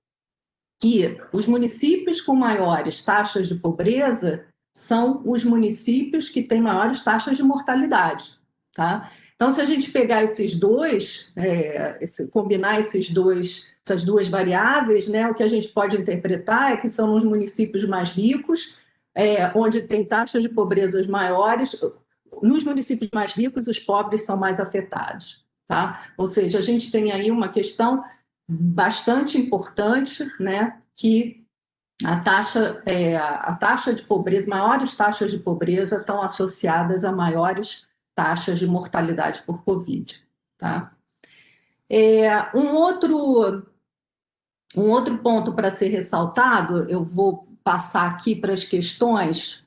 que os municípios com maiores taxas de pobreza são os municípios que têm maiores taxas de mortalidade, tá? Então, se a gente pegar esses dois, combinar essas duas variáveis, né, o que a gente pode interpretar é que são nos municípios mais ricos, onde tem taxas de pobreza maiores, nos municípios mais ricos, os pobres são mais afetados, tá? Ou seja, a gente tem aí uma questão bastante importante, né, que a taxa de pobreza, maiores taxas de pobreza estão associadas a maiores taxas de mortalidade por Covid, tá? Um outro ponto para ser ressaltado, eu vou passar aqui para as questões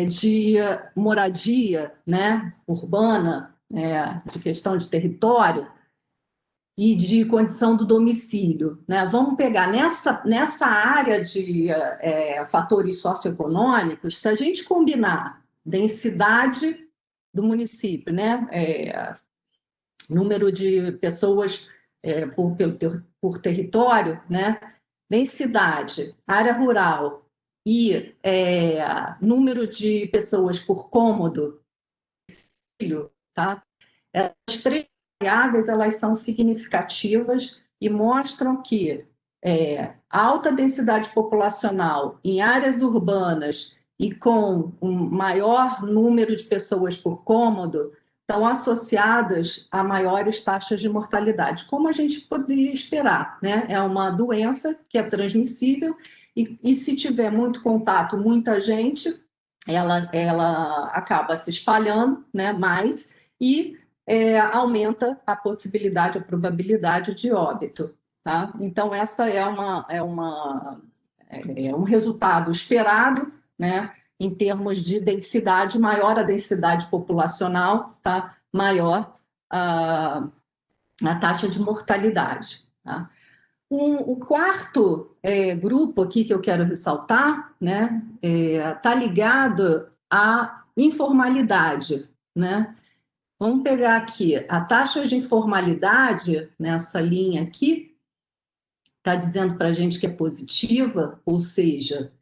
de moradia, né, urbana, de questão de território e de condição do domicílio, né? Vamos pegar nessa área de fatores socioeconômicos, se a gente combinar densidade do município, né, número de pessoas por território, né, densidade, área rural e número de pessoas por cômodo, tá? As três variáveis, elas são significativas e mostram que alta densidade populacional em áreas urbanas e com um maior número de pessoas por cômodo estão associadas a maiores taxas de mortalidade, como a gente poderia esperar, né? É uma doença que é transmissível e se tiver muito contato, muita gente, ela acaba se espalhando, né, mais e aumenta a possibilidade, a probabilidade de óbito, tá? Então, essa é um resultado esperado, né? Em termos de densidade, maior a densidade populacional, tá? Maior a taxa de mortalidade, tá? O quarto grupo aqui que eu quero ressaltar, né, tá ligado à informalidade, né? Vamos pegar aqui a taxa de informalidade, nessa linha aqui, está dizendo para a gente que é positiva, ou seja,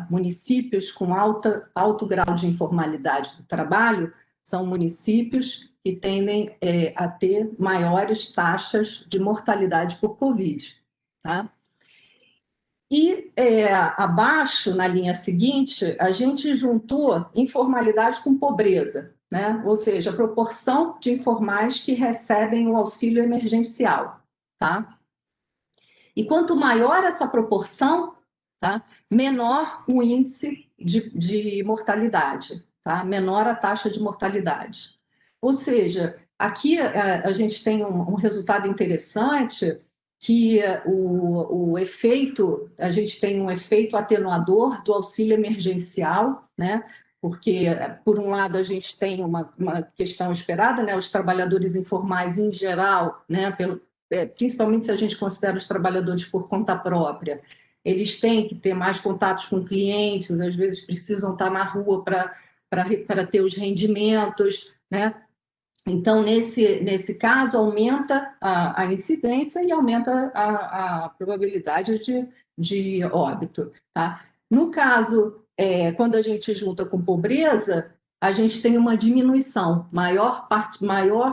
municípios com alto grau de informalidade do trabalho são municípios que tendem a ter maiores taxas de mortalidade por Covid, tá? E abaixo, na linha seguinte, a gente juntou informalidade com pobreza, né? Ou seja, a proporção de informais que recebem o auxílio emergencial, tá? E quanto maior essa proporção, tá, menor o índice de mortalidade, tá? Menor a taxa de mortalidade. Ou seja, aqui a gente tem um resultado interessante, que o efeito, a gente tem um efeito atenuador do auxílio emergencial, né? Porque, por um lado, a gente tem uma questão esperada, né? Os trabalhadores informais, em geral, né? Principalmente se a gente considera os trabalhadores por conta própria, eles têm que ter mais contatos com clientes, às vezes precisam estar na rua para ter os rendimentos, né? Então, nesse caso, aumenta a incidência e aumenta a probabilidade de óbito, tá? No caso, quando a gente junta com pobreza, a gente tem uma diminuição, maior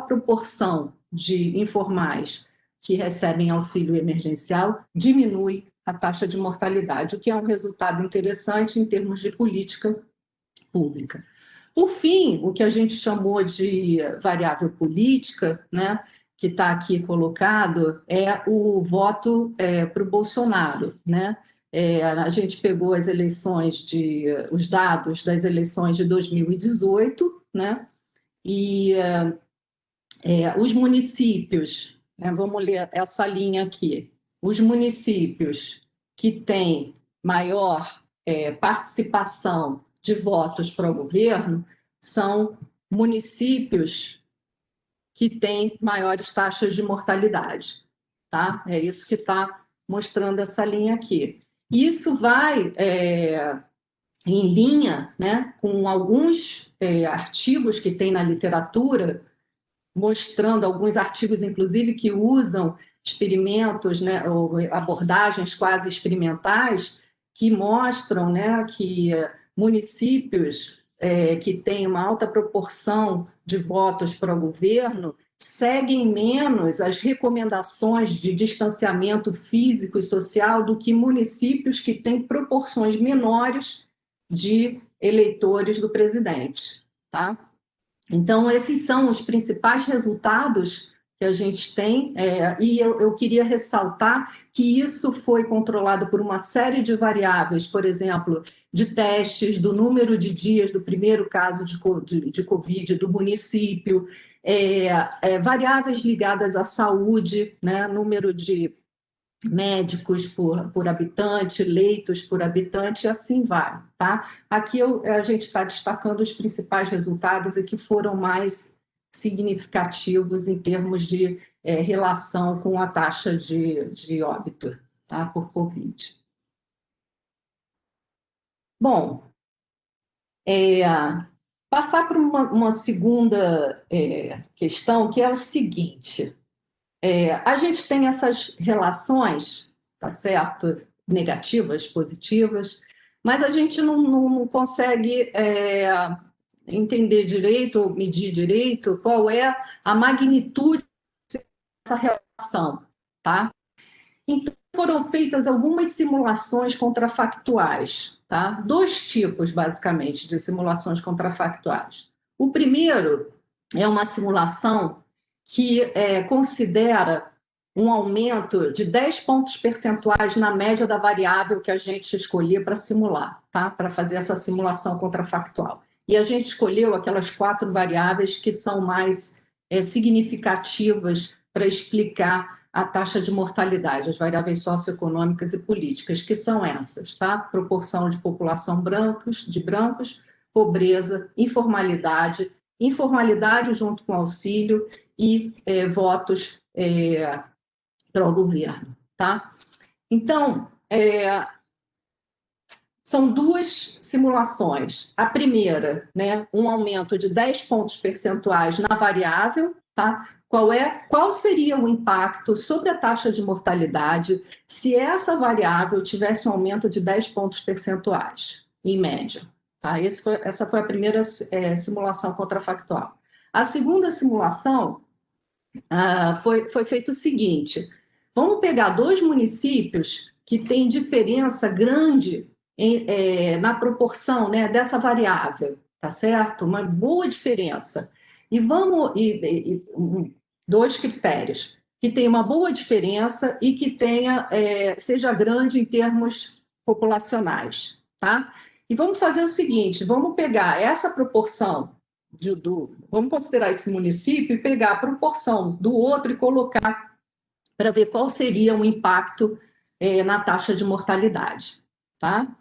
proporção de informais que recebem auxílio emergencial diminui a taxa de mortalidade, o que é um resultado interessante em termos de política pública. Por fim, o que a gente chamou de variável política, né, que está aqui colocado, é o voto para o Bolsonaro, né? A gente pegou os dados das eleições de 2018, né? E os municípios, né, vamos ler essa linha aqui, os municípios que têm maior participação de votos para o governo são municípios que têm maiores taxas de mortalidade, tá? É isso que está mostrando essa linha aqui. Isso vai em linha, né, com alguns artigos que tem na literatura, mostrando alguns artigos, inclusive, que usam experimentos, né, ou abordagens quase experimentais, que mostram, né, que municípios que têm uma alta proporção de votos para o governo seguem menos as recomendações de distanciamento físico e social do que municípios que têm proporções menores de eleitores do presidente, tá? Então, esses são os principais resultados que a gente tem, e eu queria ressaltar que isso foi controlado por uma série de variáveis, por exemplo, de testes, do número de dias do primeiro caso de Covid do município, variáveis ligadas à saúde, né, número de médicos por habitante, leitos por habitante, e assim vai, tá? Aqui a gente está destacando os principais resultados e que foram mais significativos em termos de relação com a taxa de óbito, tá? Por Covid. Bom, passar para uma segunda questão, que é o seguinte: a gente tem essas relações, tá certo? Negativas, positivas, mas a gente não consegue entender direito ou medir direito qual é a magnitude dessa relação, tá? Então, foram feitas algumas simulações contrafactuais, tá? 2 tipos, basicamente, de simulações contrafactuais. O primeiro é uma simulação que considera um aumento de 10 pontos percentuais na média da variável que a gente escolhia para simular, tá? Para fazer essa simulação contrafactual. E a gente escolheu aquelas 4 variáveis que são mais significativas para explicar a taxa de mortalidade, as variáveis socioeconômicas e políticas, que são essas, tá? Proporção de população de brancos, pobreza, informalidade junto com auxílio e votos para o governo, tá? Então, são 2 simulações. A primeira, né, um aumento de 10 pontos percentuais na variável, tá? Qual seria o impacto sobre a taxa de mortalidade se essa variável tivesse um aumento de 10 pontos percentuais, em média? Tá? Essa foi a primeira simulação contrafactual. A segunda simulação foi feito o seguinte: vamos pegar 2 municípios que têm diferença grande na proporção, né, dessa variável, tá certo? Uma boa diferença. E 2 critérios: que tenha uma boa diferença e que seja grande em termos populacionais, tá? E vamos fazer o seguinte: vamos pegar essa proporção vamos considerar esse município e pegar a proporção do outro e colocar para ver qual seria o impacto na taxa de mortalidade, tá?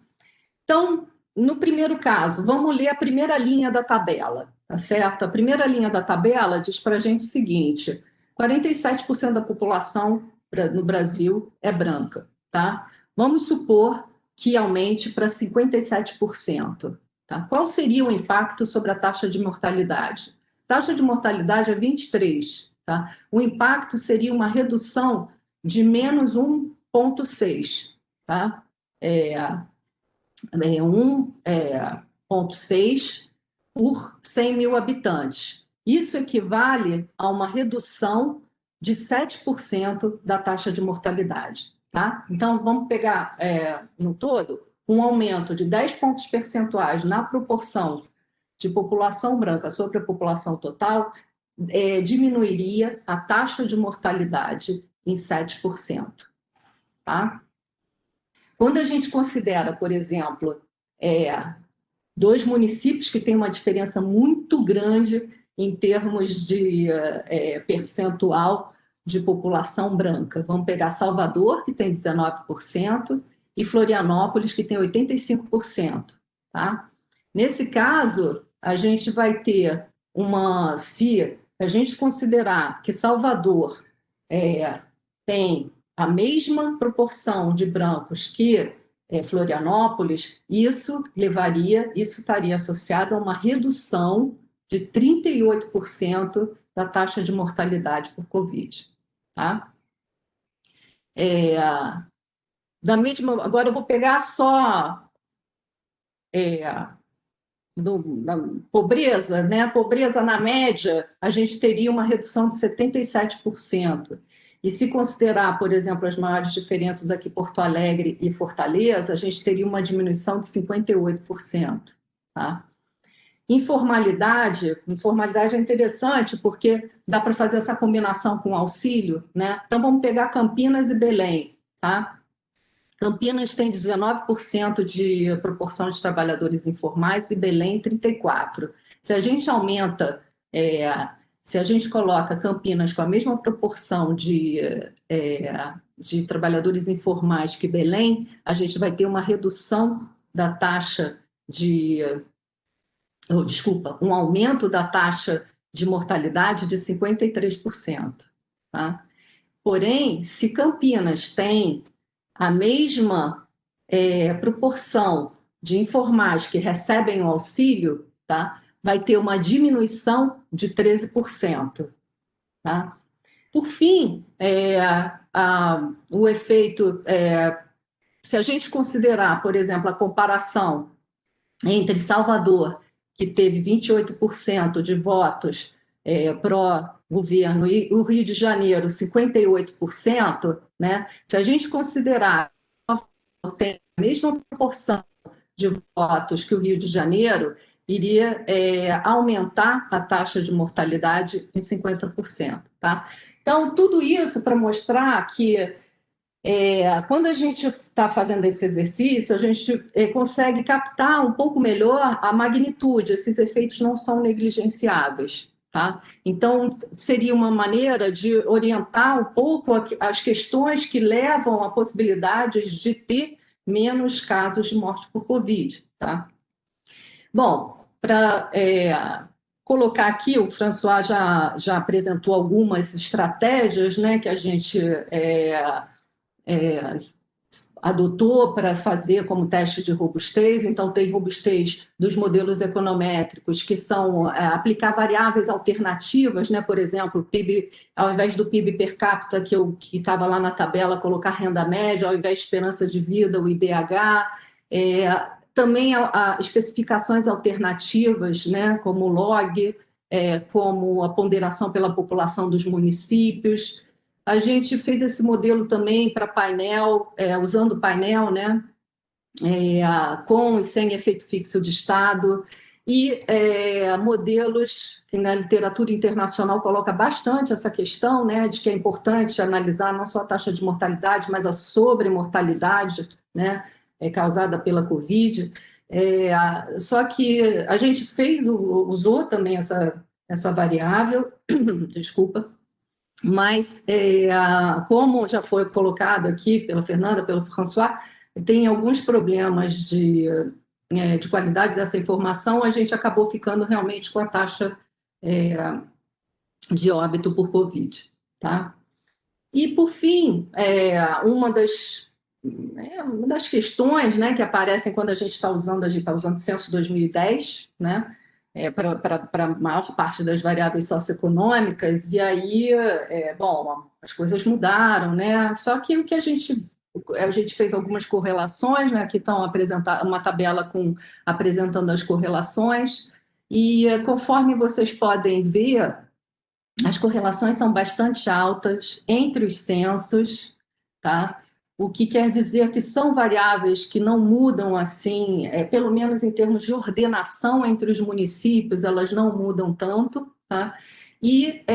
Então, no primeiro caso, vamos ler a primeira linha da tabela, tá certo? A primeira linha da tabela diz para a gente o seguinte: 47% da população no Brasil é branca, tá? Vamos supor que aumente para 57%. Tá? Qual seria o impacto sobre a taxa de mortalidade? A taxa de mortalidade é 23. Tá? O impacto seria uma redução de menos 1,6. Tá? 1,6 por 100 mil habitantes. Isso equivale a uma redução de 7% da taxa de mortalidade. Tá? Então, vamos pegar no todo um aumento de 10 pontos percentuais na proporção de população branca sobre a população total, diminuiria a taxa de mortalidade em 7%. Tá? Quando a gente considera, por exemplo, 2 municípios que têm uma diferença muito grande em termos de percentual de população branca, vamos pegar Salvador, que tem 19%, e Florianópolis, que tem 85%. Tá? Nesse caso, a gente vai ter se a gente considerar que Salvador tem a mesma proporção de brancos que Florianópolis, isso estaria associado a uma redução de 38% da taxa de mortalidade por Covid. Tá? da mesma... Agora eu vou pegar só da pobreza, né? Pobreza na média, a gente teria uma redução de 77%. E se considerar, por exemplo, as maiores diferenças aqui, Porto Alegre e Fortaleza, a gente teria uma diminuição de 58%. Tá? Informalidade é interessante porque dá para fazer essa combinação com auxílio, né? Então vamos pegar Campinas e Belém, tá? Campinas tem 19% de proporção de trabalhadores informais e Belém 34%. Se a gente aumenta, se a gente coloca Campinas com a mesma proporção de trabalhadores informais que Belém, a gente vai ter uma redução da taxa um aumento da taxa de mortalidade de 53%. Tá? Porém, se Campinas tem a mesma proporção de informais que recebem o auxílio, tá? Vai ter uma diminuição de 13%. Tá? Por fim, o efeito, se a gente considerar, por exemplo, a comparação entre Salvador, que teve 28% de votos pró-governo, e o Rio de Janeiro, 58%, né? Se a gente considerar que tem a mesma proporção de votos que o Rio de Janeiro, iria aumentar a taxa de mortalidade em 50%. Tá? Então, tudo isso para mostrar que quando a gente está fazendo esse exercício, a gente consegue captar um pouco melhor a magnitude, esses efeitos não são negligenciáveis. Tá? Então, seria uma maneira de orientar um pouco as questões que levam a possibilidades de ter menos casos de morte por Covid. Tá? Bom, para colocar aqui, o François já apresentou algumas estratégias, né, que a gente adotou para fazer como teste de robustez. Então, tem robustez dos modelos econométricos, que são aplicar variáveis alternativas, né? Por exemplo, PIB, ao invés do PIB per capita, que estava lá na tabela, colocar renda média, ao invés de esperança de vida, o IDH. Também especificações alternativas, né? Como o log, como a ponderação pela população dos municípios. A gente fez esse modelo também para painel, usando painel, né? Com e sem efeito fixo de Estado, e modelos que na literatura internacional coloca bastante essa questão, né? De que é importante analisar não só a taxa de mortalidade, mas a sobremortalidade, né? Causada pela Covid. Só que a gente usou também essa variável, desculpa, mas, como já foi colocado aqui pela Fernanda, pelo François, tem alguns problemas de qualidade dessa informação, a gente acabou ficando realmente com a taxa de óbito por Covid. Tá? E, por fim, uma das questões, né, que aparecem quando a gente está usando o Censo 2010, né, para a maior parte das variáveis socioeconômicas, e aí, as coisas mudaram, né? Só que o que a gente fez algumas correlações, né? Aqui estão apresentando uma tabela apresentando as correlações, e conforme vocês podem ver, as correlações são bastante altas entre os censos, tá? O que quer dizer que são variáveis que não mudam assim, pelo menos em termos de ordenação entre os municípios, elas não mudam tanto. Tá? E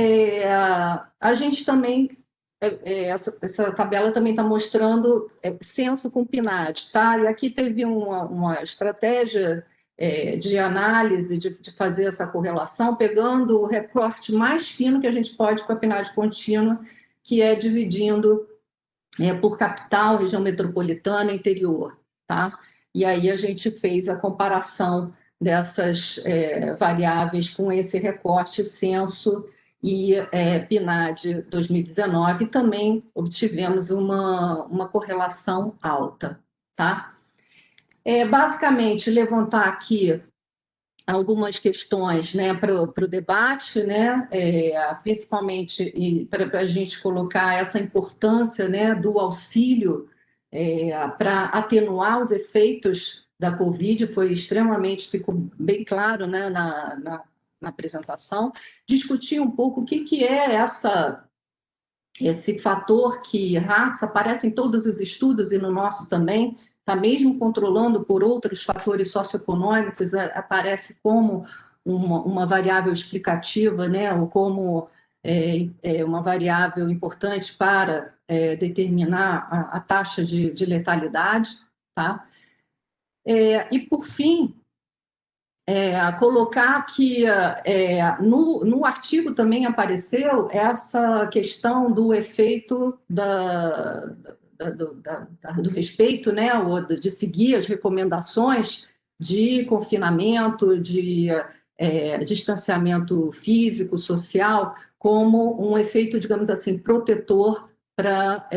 a gente também, essa tabela também está mostrando censo com PNAD. Tá? E aqui teve uma estratégia de análise, de fazer essa correlação, pegando o recorte mais fino que a gente pode com a PNAD contínua, que é dividindo por capital, região metropolitana, interior. Tá? E aí a gente fez a comparação dessas variáveis com esse recorte censo e PNAD 2019, e também obtivemos uma correlação alta. Tá? Basicamente, levantar aqui algumas questões, né, para o debate, né, principalmente para a gente colocar essa importância, né, do auxílio para atenuar os efeitos da Covid, ficou bem claro, né, na apresentação. Discutir um pouco o que é esse fator que raça aparece em todos os estudos e no nosso também, está mesmo controlando por outros fatores socioeconômicos, aparece como uma variável explicativa, né, ou como uma variável importante para determinar a taxa de letalidade. Tá? E, por fim, colocar que no artigo também apareceu essa questão do efeito do respeito, né, ou de seguir as recomendações de confinamento, de distanciamento físico, social, como um efeito, digamos assim, protetor para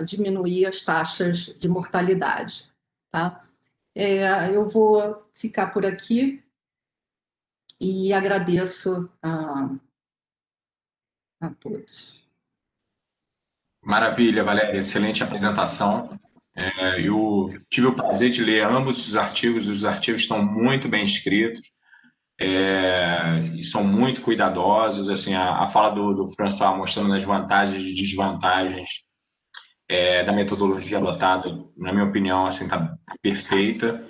diminuir as taxas de mortalidade. Tá? Eu vou ficar por aqui e agradeço a todos. Maravilha, Valéria, excelente apresentação. Eu tive o prazer de ler ambos os artigos estão muito bem escritos e são muito cuidadosos. Assim, a fala do François mostrando as vantagens e desvantagens da metodologia adotada, na minha opinião, assim, está perfeita.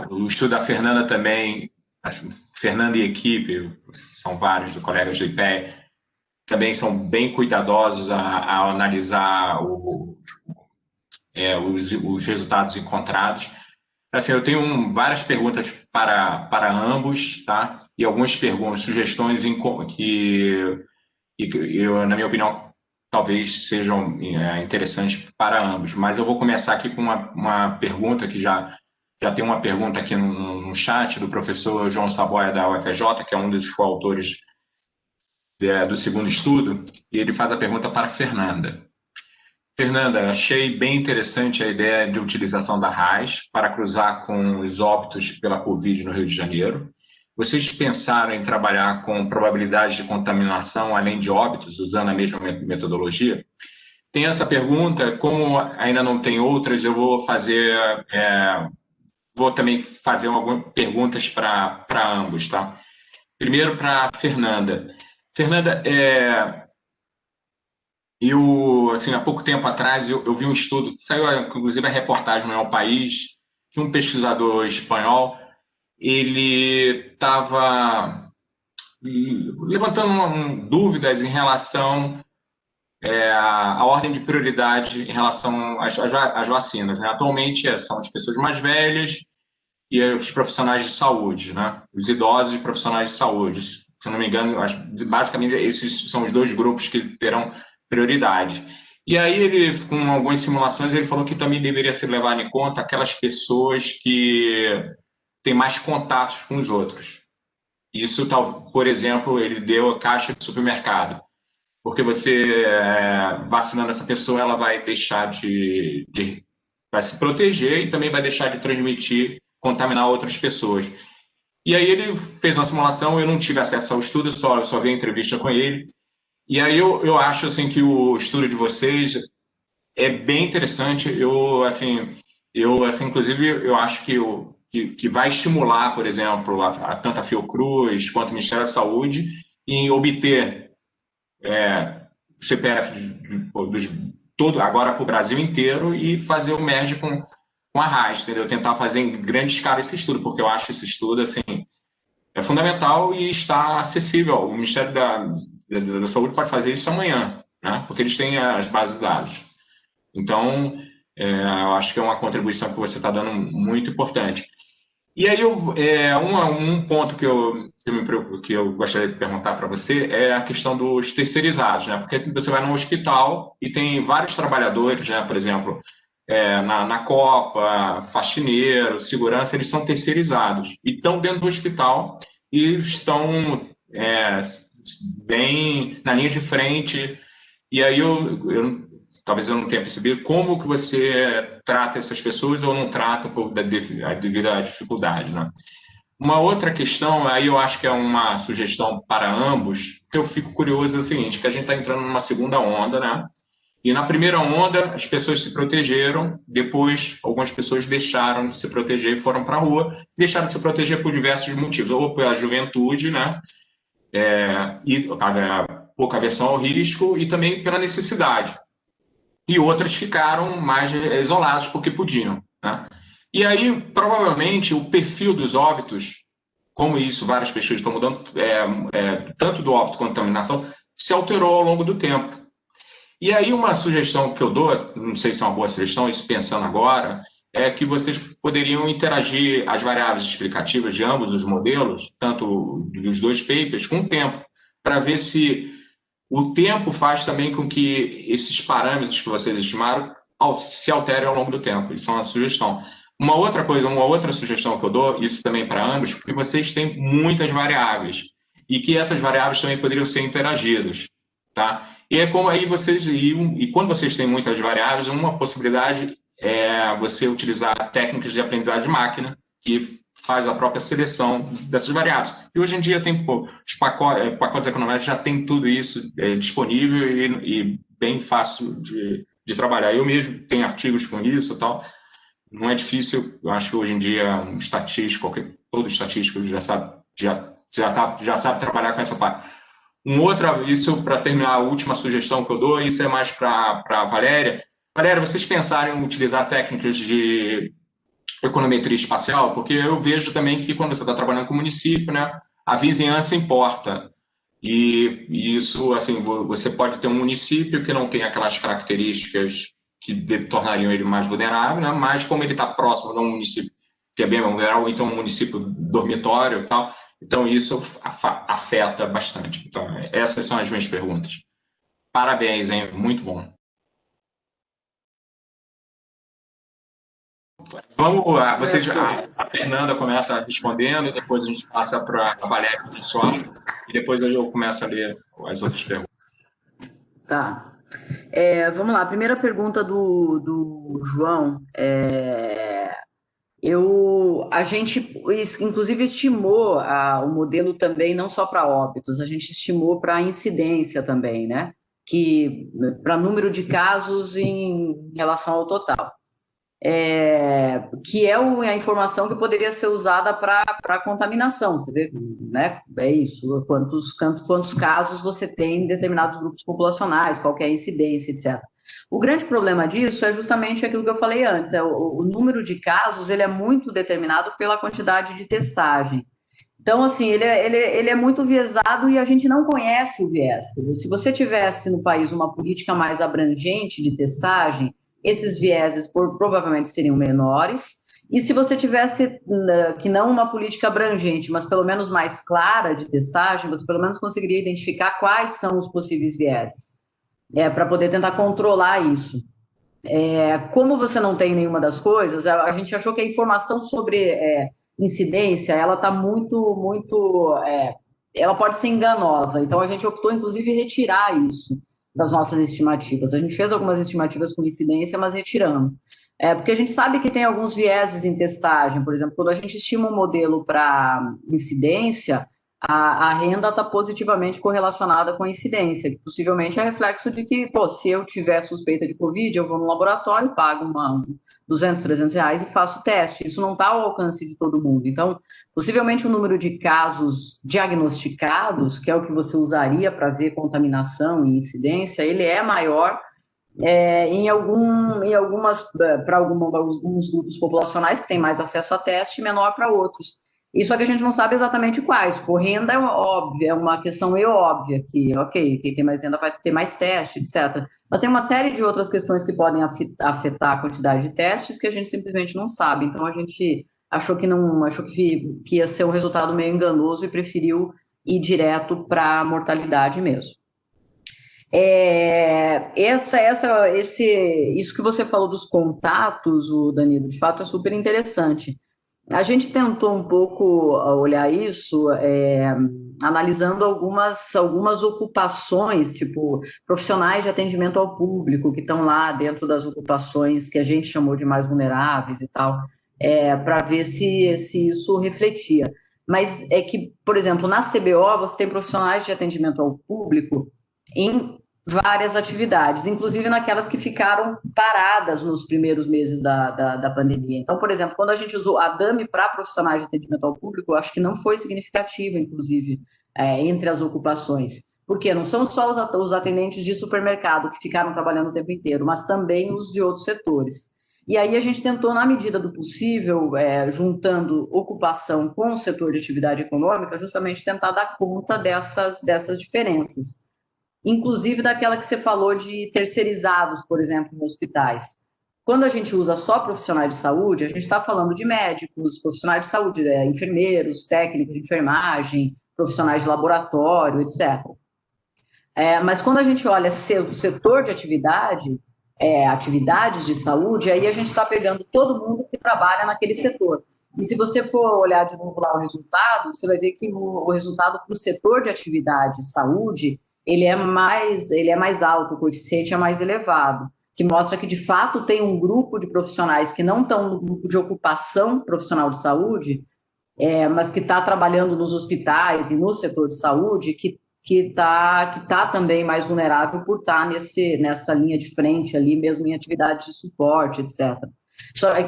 O estudo da Fernanda também, assim, Fernanda e equipe, são vários colegas do IPEA, também são bem cuidadosos a analisar os resultados encontrados. Assim, eu tenho várias perguntas para ambos, tá? E algumas sugestões que eu, na minha opinião, talvez sejam interessantes para ambos. Mas eu vou começar aqui com uma pergunta que já tem uma pergunta aqui no chat do professor João Saboia, da UFRJ, que é um dos coautores do segundo estudo, e ele faz a pergunta para a Fernanda. Fernanda, achei bem interessante a ideia de utilização da RAS para cruzar com os óbitos pela Covid no Rio de Janeiro. Vocês pensaram em trabalhar com probabilidade de contaminação além de óbitos, usando a mesma metodologia? Tem essa pergunta, como ainda não tem outras, eu vou também fazer algumas perguntas para ambos, tá? Primeiro para a Fernanda. Fernanda, assim, há pouco tempo atrás, eu vi um estudo, saiu inclusive a reportagem no El País, que um pesquisador espanhol, ele estava levantando dúvidas em relação à ordem de prioridade em relação às vacinas, né? Atualmente são as pessoas mais velhas e os profissionais de saúde, né? Os idosos e profissionais de saúde. Se não me engano, basicamente esses são os dois grupos que terão prioridade. E aí ele, com algumas simulações, ele falou que também deveria ser levado em conta aquelas pessoas que têm mais contatos com os outros. Isso, por exemplo, ele deu a caixa de supermercado, porque você vacinando essa pessoa, ela vai deixar vai se proteger e também vai deixar de transmitir, contaminar outras pessoas. E aí ele fez uma simulação, eu não tive acesso ao estudo, só vi a entrevista com ele. E aí eu acho assim, que o estudo de vocês é bem interessante. Inclusive, eu acho que vai estimular, por exemplo, tanto a Fiocruz quanto o Ministério da Saúde em obter CPF agora para o Brasil inteiro e fazer o merge com a RAS, entendeu? Tentar fazer em grande escala esse estudo, porque eu acho esse estudo assim, é fundamental e está acessível. O Ministério da Saúde pode fazer isso amanhã, né? Porque eles têm as bases de dados. Então, eu acho que é uma contribuição que você está dando muito importante. E aí, um ponto que eu gostaria de perguntar para você é a questão dos terceirizados, né? Porque você vai no hospital e tem vários trabalhadores, né? Por exemplo, na Copa, faxineiro, segurança, eles são terceirizados e estão dentro do hospital e estão bem na linha de frente. E aí talvez eu não tenha percebido, como que você trata essas pessoas ou não trata devido à dificuldade, né? Uma outra questão, aí eu acho que é uma sugestão para ambos, que eu fico curioso é o seguinte, que a gente está entrando numa segunda onda, né? E na primeira onda, as pessoas se protegeram, depois algumas pessoas deixaram de se proteger e foram para a rua, deixaram de se proteger por diversos motivos, ou pela juventude, né? E a pouca aversão ao risco, e também pela necessidade. E outras ficaram mais isoladas porque podiam, né? E aí, provavelmente, o perfil dos óbitos, como isso, várias pesquisas estão mudando, tanto do óbito quanto da contaminação, se alterou ao longo do tempo. E aí uma sugestão que eu dou, não sei se é uma boa sugestão, isso pensando agora, é que vocês poderiam interagir as variáveis explicativas de ambos os modelos, tanto dos dois papers, com o tempo, para ver se o tempo faz também com que esses parâmetros que vocês estimaram se alterem ao longo do tempo. Isso é uma sugestão. Uma outra coisa, uma outra sugestão que eu dou, isso também para ambos, porque vocês têm muitas variáveis e que essas variáveis também poderiam ser interagidas, tá? E é como aí vocês, e quando vocês têm muitas variáveis, uma possibilidade é você utilizar técnicas de aprendizagem de máquina, que faz a própria seleção dessas variáveis. E hoje em dia tem os pacotes econômicos já tem tudo isso disponível e bem fácil de trabalhar. Eu mesmo tenho artigos com isso e tal. Não é difícil, eu acho que hoje em dia um estatístico, todo estatístico já sabe trabalhar com essa parte. Isso para terminar, a última sugestão que eu dou, isso é mais para a Valéria. Valéria, vocês pensarem em utilizar técnicas de econometria espacial? Porque eu vejo também que quando você está trabalhando com o município, né, a vizinhança importa. E isso, assim, você pode ter um município que não tem aquelas características que tornariam ele mais vulnerável, né, mas como ele está próximo de um município que é bem vulnerável, ou então um município dormitório e tal, então isso afeta bastante. Então, essas são as minhas perguntas. Parabéns, hein? Muito bom. Vamos, a Fernanda começa respondendo, depois a gente passa para a Valéria pessoal, e depois eu começo a ler as outras perguntas. Tá. Vamos lá, a primeira pergunta do João. A gente, inclusive, estimou o modelo também, não só para óbitos, a gente estimou para incidência também, né? Para número de casos em relação ao total. Que é a informação que poderia ser usada para contaminação. Você vê, né? É isso, quantos casos você tem em determinados grupos populacionais, qual que é a incidência, etc. O grande problema disso é justamente aquilo que eu falei antes, o número de casos ele é muito determinado pela quantidade de testagem. Então, assim, ele é muito viesado e a gente não conhece o viés. Se você tivesse no país uma política mais abrangente de testagem, esses vieses provavelmente seriam menores, e se você tivesse que não uma política abrangente, mas pelo menos mais clara de testagem, você pelo menos conseguiria identificar quais são os possíveis vieses, para poder tentar controlar isso. Como você não tem nenhuma das coisas, a gente achou que a informação sobre incidência, ela está ela pode ser enganosa, então a gente optou, inclusive, em retirar isso das nossas estimativas. A gente fez algumas estimativas com incidência, mas retiramos. Porque a gente sabe que tem alguns vieses em testagem, por exemplo, quando a gente estima um modelo para incidência, a renda está positivamente correlacionada com a incidência, que possivelmente é reflexo de que, se eu tiver suspeita de Covid, eu vou no laboratório, pago 200, 300 reais e faço o teste. Isso não está ao alcance de todo mundo. Então, possivelmente o número de casos diagnosticados, que é o que você usaria para ver contaminação e incidência, ele é maior para alguns grupos populacionais que têm mais acesso a teste, menor para outros. E só que a gente não sabe exatamente quais. Por renda é uma questão meio óbvia, que, quem tem mais renda vai ter mais teste, etc. Mas tem uma série de outras questões que podem afetar a quantidade de testes que a gente simplesmente não sabe. Então, a gente achou que ia ser um resultado meio enganoso e preferiu ir direto para a mortalidade mesmo. Isso que você falou dos contatos, Danilo, de fato é super interessante. A gente tentou um pouco olhar isso, analisando algumas ocupações, tipo profissionais de atendimento ao público, que estão lá dentro das ocupações que a gente chamou de mais vulneráveis e tal, para ver se isso refletia. Mas é que, por exemplo, na CBO, você tem profissionais de atendimento ao público em várias atividades, inclusive naquelas que ficaram paradas nos primeiros meses da pandemia. Então, por exemplo, quando a gente usou a DAME para profissionais de atendimento ao público, eu acho que não foi significativa, inclusive, entre as ocupações. Porque não são só os atendentes de supermercado que ficaram trabalhando o tempo inteiro, mas também os de outros setores. E aí a gente tentou, na medida do possível, juntando ocupação com o setor de atividade econômica, justamente tentar dar conta dessas diferenças. Inclusive daquela que você falou de terceirizados, por exemplo, em hospitais. Quando a gente usa só profissionais de saúde, a gente está falando de médicos, profissionais de saúde, enfermeiros, técnicos de enfermagem, profissionais de laboratório, etc. Mas quando a gente olha o setor de atividade, atividades de saúde, aí a gente está pegando todo mundo que trabalha naquele setor. E se você for olhar de novo lá o resultado, você vai ver que o resultado para o setor de atividade de saúde, ele é mais alto, o coeficiente é mais elevado, que mostra que, de fato, tem um grupo de profissionais que não estão no grupo de ocupação profissional de saúde, mas que está trabalhando nos hospitais e no setor de saúde, que tá também mais vulnerável por estar nessa linha de frente ali, mesmo em atividades de suporte, etc.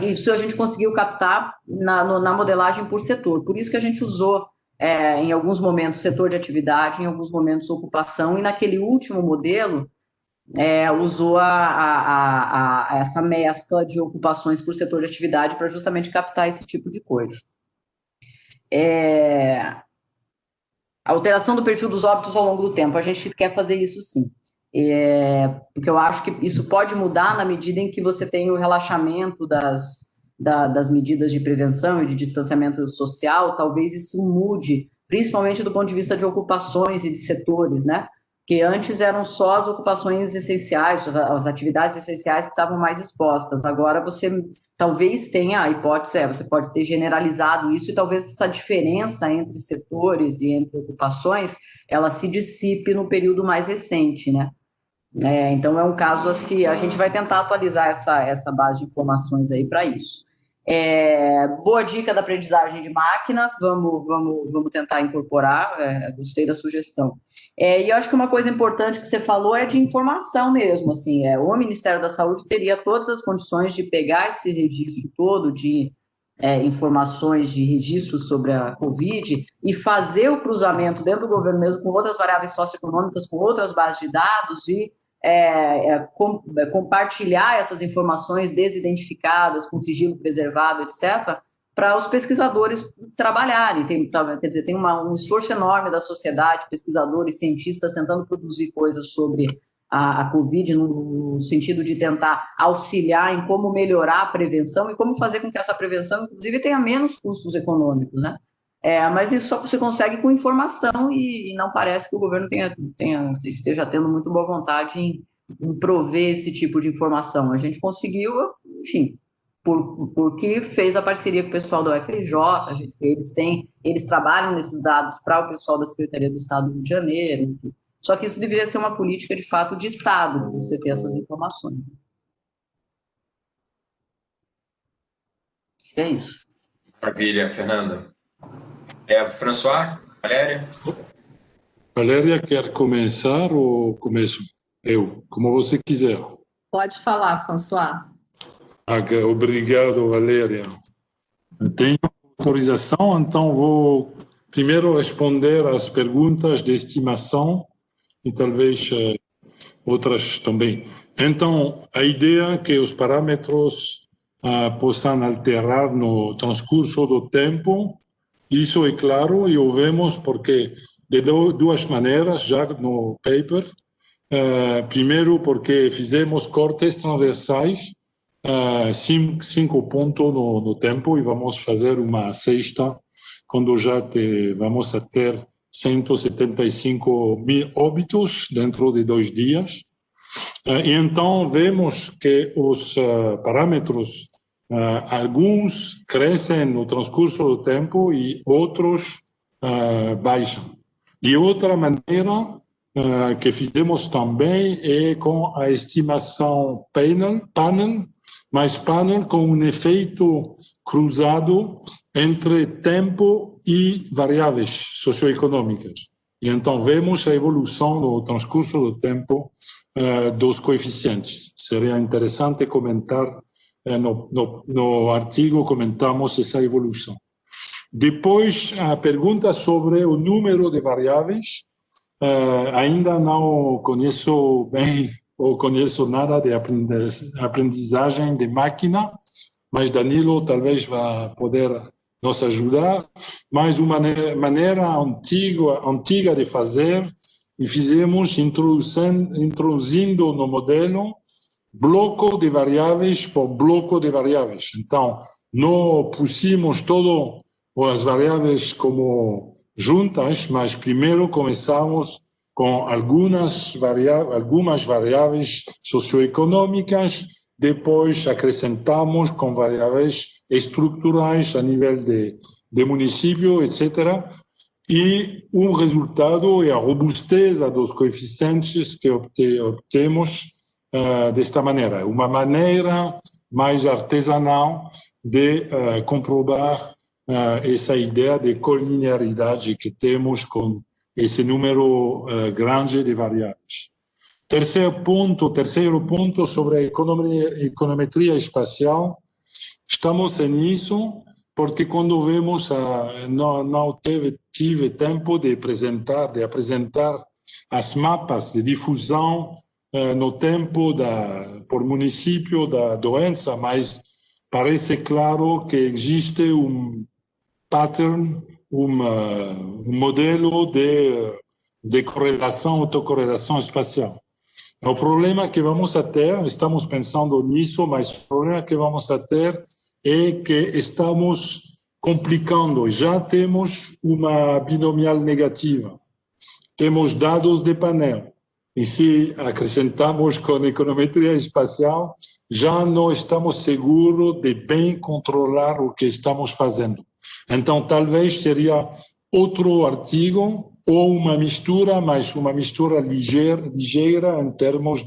Isso a gente conseguiu captar na modelagem por setor, por isso que a gente usou em alguns momentos setor de atividade, em alguns momentos ocupação, e naquele último modelo usou essa mescla de ocupações por setor de atividade para justamente captar esse tipo de coisa. A alteração do perfil dos óbitos ao longo do tempo, a gente quer fazer isso sim, porque eu acho que isso pode mudar na medida em que você tem o relaxamento das medidas de prevenção e de distanciamento social. Talvez isso mude, principalmente do ponto de vista de ocupações e de setores, né? Que antes eram só as ocupações essenciais, as atividades essenciais que estavam mais expostas. Agora você talvez tenha a hipótese, você pode ter generalizado isso, e talvez essa diferença entre setores e entre ocupações, ela se dissipe no período mais recente, né? Então é um caso assim, a gente vai tentar atualizar essa base de informações aí para isso. Boa dica da aprendizagem de máquina, vamos tentar incorporar, gostei da sugestão. E eu acho que uma coisa importante que você falou é de informação mesmo, assim, o Ministério da Saúde teria todas as condições de pegar esse registro todo de informações de registros sobre a Covid e fazer o cruzamento dentro do governo mesmo com outras variáveis socioeconômicas, com outras bases de dados e compartilhar essas informações desidentificadas, com sigilo preservado, etc., para os pesquisadores trabalharem. Tem um esforço enorme da sociedade, pesquisadores, cientistas, tentando produzir coisas sobre a Covid, no sentido de tentar auxiliar em como melhorar a prevenção e como fazer com que essa prevenção, inclusive, tenha menos custos econômicos, né? Mas isso só você consegue com informação, e não parece que o governo esteja tendo muito boa vontade em prover esse tipo de informação. A gente conseguiu, enfim, porque fez a parceria com o pessoal do UFRJ, eles trabalham nesses dados para o pessoal da Secretaria do Estado do Rio de Janeiro, enfim. Só que isso deveria ser uma política, de fato, de Estado, você ter essas informações. É isso. Maravilha, Fernanda. François, Valéria? Valéria quer começar ou começo eu? Como você quiser. Pode falar, François. Obrigado, Valéria. Tenho autorização, então vou primeiro responder às perguntas de estimação e talvez outras também. Então, a ideia é que os parâmetros possam alterar no transcurso do tempo, isso é claro, e o vemos porque de duas maneiras já no paper. Primeiro, porque fizemos cortes transversais, 5 pontos no tempo, e vamos fazer uma sexta quando já vamos a ter 175 mil óbitos dentro de 2 dias. E então vemos que os parâmetros alguns crescem no transcurso do tempo e outros baixam. E outra maneira que fizemos também é com a estimação panel, mas panel com um efeito cruzado entre tempo e variáveis socioeconômicas. E então vemos a evolução no transcurso do tempo dos coeficientes. Seria interessante comentar, no artigo comentamos essa evolução. Depois, a pergunta sobre o número de variáveis, ainda não conheço bem ou conheço nada de aprendizagem de máquina, mas Danilo talvez vá poder nos ajudar. Mas uma maneira antiga de fazer, e fizemos introduzindo no modelo bloco de variáveis por bloco de variáveis. Então, não pusimos todas as variáveis como juntas, mas primeiro começamos com algumas variáveis socioeconômicas, depois acrescentamos com variáveis estruturais a nível de município, etc. E o resultado é a robustez dos coeficientes que obtemos desta maneira. Uma maneira mais artesanal de comprovar essa ideia de colinearidade que temos com esse número grande de variáveis. Terceiro ponto sobre a econometria espacial. Estamos nisso porque quando vemos, não tive tempo de apresentar as mapas de difusão no tempo por município da doença, mas parece claro que existe um pattern, um modelo de correlação, autocorrelação espacial. O problema que vamos a ter, estamos pensando nisso, mas o problema que vamos a ter é que estamos complicando. Já temos uma binomial negativa, temos dados de painel, e se acrescentamos com econometria espacial, já não estamos seguros de bem controlar o que estamos fazendo. Então, talvez seria outro artigo ou uma mistura, mas uma mistura ligeira em termos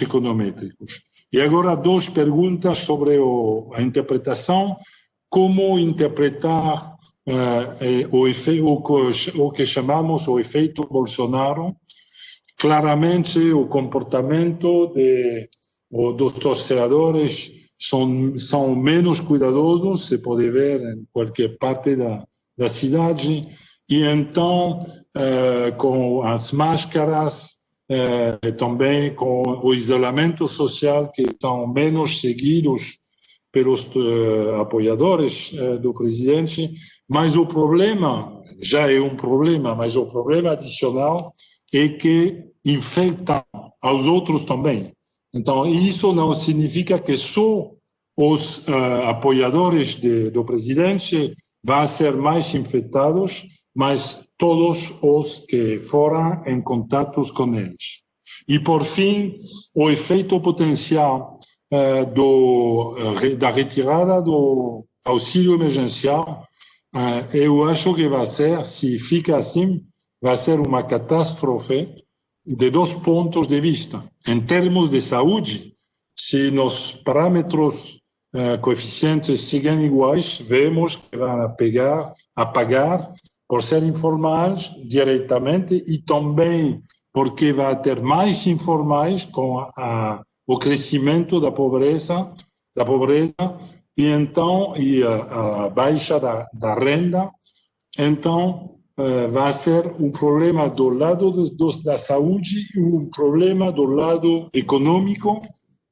econométricos. E agora, duas perguntas sobre a interpretação. Como interpretar o que chamamos o efeito Bolsonaro? Claramente, o comportamento dos torcedores são menos cuidadosos, se pode ver em qualquer parte da cidade, e então, com as máscaras, também com o isolamento social, que são menos seguidos pelos apoiadores do presidente, mas o problema, já é um problema, mas o problema adicional é que infectam aos outros também. Então, isso não significa que só os apoiadores do presidente vão ser mais infectados, mas todos os que foram em contatos com eles. E, por fim, o efeito potencial da retirada do auxílio emergencial, eu acho que vai ser, se fica assim, vai ser uma catástrofe de dois pontos de vista. Em termos de saúde, se nos parâmetros coeficientes sigam iguais, vemos que vão pagar por ser informais diretamente e também porque vai ter mais informais com o crescimento da pobreza e então a baixa da renda. Então, vai ser um problema do lado da saúde e um problema do lado econômico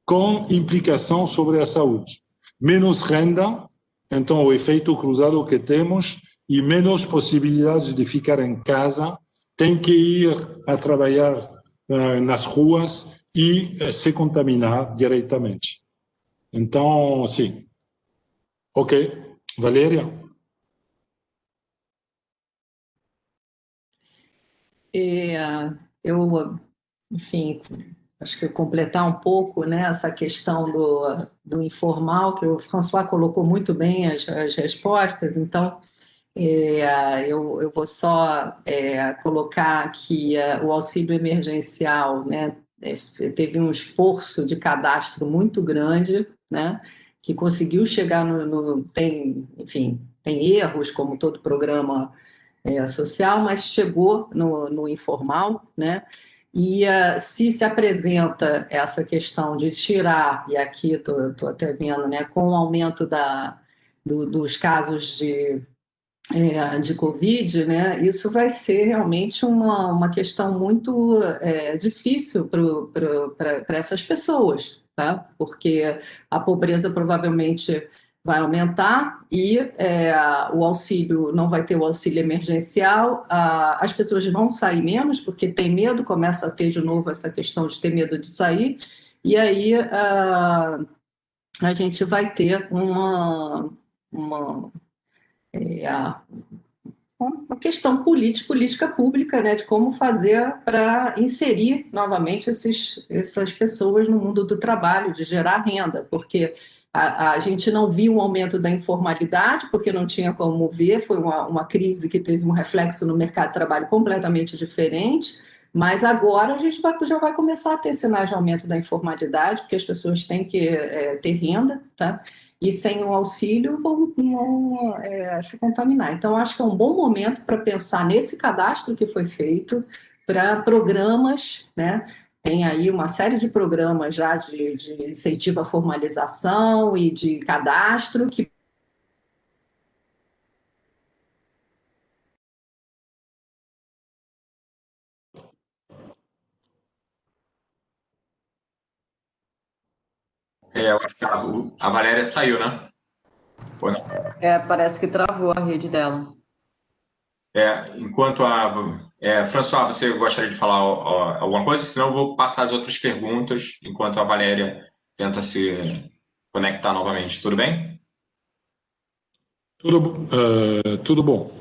com implicação sobre a saúde. Menos renda, então o efeito cruzado que temos, e menos possibilidades de ficar em casa, tem que ir a trabalhar nas ruas e se contaminar diretamente. Então, sim. Ok. Valéria? Eu, enfim, acho que completar um pouco, né, essa questão do informal, que o François colocou muito bem as respostas, então eu vou só colocar que o auxílio emergencial, né, teve um esforço de cadastro muito grande, né, que conseguiu chegar enfim, tem erros, como todo programa social, mas chegou no informal, né? E se apresenta essa questão de tirar, e aqui estou até vendo, né, com o aumento dos casos de Covid, né, isso vai ser realmente uma questão muito difícil para essas pessoas, tá? Porque a pobreza provavelmente vai aumentar e o auxílio, não vai ter o auxílio emergencial, as pessoas vão sair menos porque tem medo, começa a ter de novo essa questão de ter medo de sair, e aí a gente vai ter uma questão política pública, né, de como fazer para inserir novamente essas pessoas no mundo do trabalho, de gerar renda, porque a gente não viu um aumento da informalidade, porque não tinha como ver, foi uma crise que teve um reflexo no mercado de trabalho completamente diferente, mas agora a gente já vai começar a ter sinais de aumento da informalidade, porque as pessoas têm que ter renda, tá? E sem o auxílio vão se contaminar. Então, acho que é um bom momento para pensar nesse cadastro que foi feito para programas, né? Tem aí uma série de programas já de incentivo à formalização e de cadastro que Eu acho que a Valéria saiu, né? Ou não? Parece que travou a rede dela. Enquanto François, você gostaria de falar alguma coisa? Senão eu vou passar as outras perguntas enquanto a Valéria tenta se conectar novamente. Tudo bem? Tudo bom.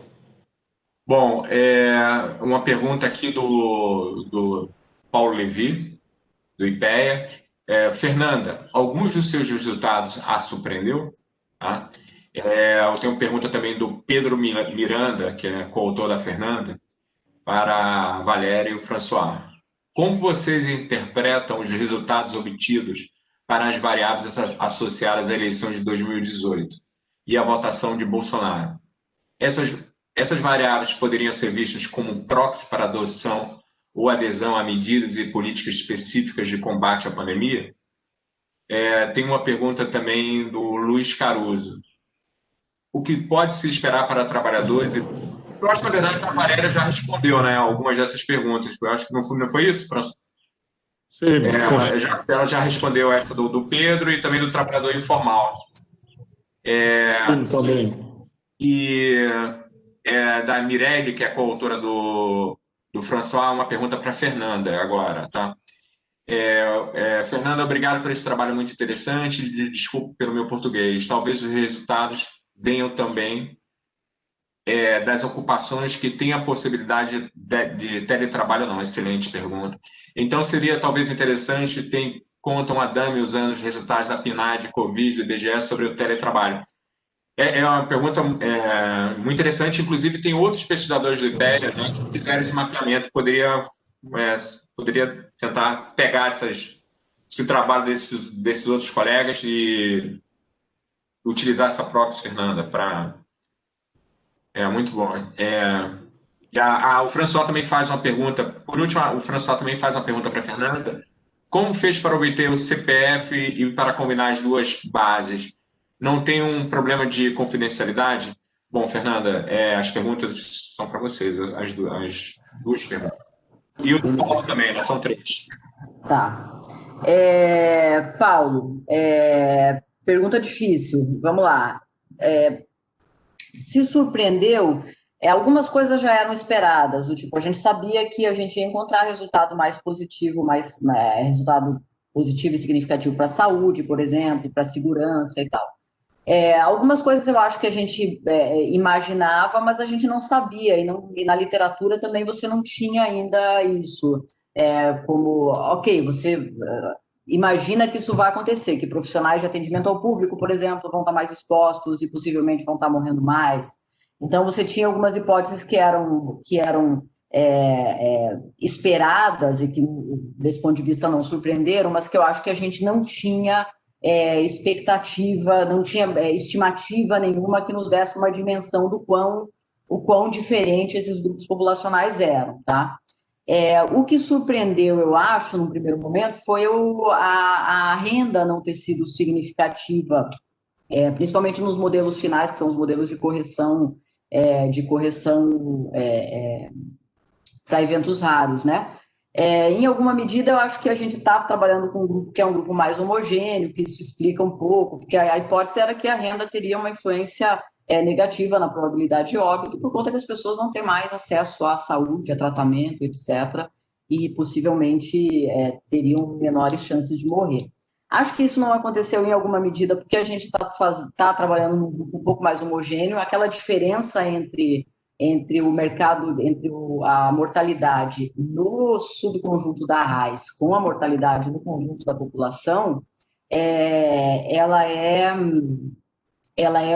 Bom, uma pergunta aqui do Paulo Levi, do IPEA. Fernanda, alguns dos seus resultados a surpreendeu? Tá? Eu tenho uma pergunta também do Pedro Miranda, que é coautor da Fernanda, para a Valéria e o François. Como vocês interpretam os resultados obtidos para as variáveis associadas à eleição de 2018 e à votação de Bolsonaro? Essas variáveis poderiam ser vistas como um proxy para adoção ou adesão a medidas e políticas específicas de combate à pandemia? Tem uma pergunta também do Luiz Caruso. O que pode se esperar para trabalhadores? Eu acho que, na verdade, a Valéria já respondeu, né, algumas dessas perguntas. Eu acho que não foi isso, François? Sim, Ela já respondeu essa do Pedro e também do trabalhador informal. sim, também. E da Mirelle, que é coautora do François, uma pergunta para a Fernanda agora, tá? Fernanda, obrigado por esse trabalho muito interessante. Desculpe pelo meu português. Talvez os resultados venham também das ocupações que têm a possibilidade de teletrabalho, não. Excelente pergunta. Então, seria talvez interessante ter em conta uma Adame usando os resultados da PNAD, Covid, do IBGE sobre o teletrabalho. É uma pergunta muito interessante. Inclusive, tem outros pesquisadores do IPEA, né, que fizeram esse mapeamento. Poderia tentar pegar esse trabalho desses outros colegas e utilizar essa proxy, Fernanda, para... muito bom. E o François também faz uma pergunta. Por último, o François também faz uma pergunta para a Fernanda. Como fez para obter o CPF e para combinar as duas bases? Não tem um problema de confidencialidade? Bom, Fernanda, as perguntas são para vocês, as duas perguntas. E o Paulo também, né? São 3. Tá. Paulo, pergunta difícil. Vamos lá. Se surpreendeu, algumas coisas já eram esperadas. Tipo, a gente sabia que a gente ia encontrar resultado mais positivo, resultado positivo e significativo para a saúde, por exemplo, para a segurança e tal. Algumas coisas eu acho que a gente imaginava, mas a gente não sabia, e na literatura também você não tinha ainda isso. como, ok, você imagina que isso vai acontecer, que profissionais de atendimento ao público, por exemplo, vão estar mais expostos e possivelmente vão estar morrendo mais. Então, você tinha algumas hipóteses que eram esperadas e que, desse ponto de vista, não surpreenderam, mas que eu acho que a gente não tinha expectativa, não tinha estimativa nenhuma que nos desse uma dimensão do o quão diferente esses grupos populacionais eram, tá? O que surpreendeu, eu acho, no primeiro momento, foi a renda não ter sido significativa, principalmente nos modelos finais, que são os modelos de correção para eventos raros, né? Em alguma medida, eu acho que a gente estava trabalhando com um grupo que é um grupo mais homogêneo, que isso explica um pouco, porque a hipótese era que a renda teria uma influência negativa na probabilidade de óbito, por conta que as pessoas não têm mais acesso à saúde, a tratamento, etc., e possivelmente teriam menores chances de morrer. Acho que isso não aconteceu em alguma medida porque a gente está trabalhando num grupo um pouco mais homogêneo, aquela diferença entre o mercado, a mortalidade no subconjunto da raiz com a mortalidade no conjunto da população, ela é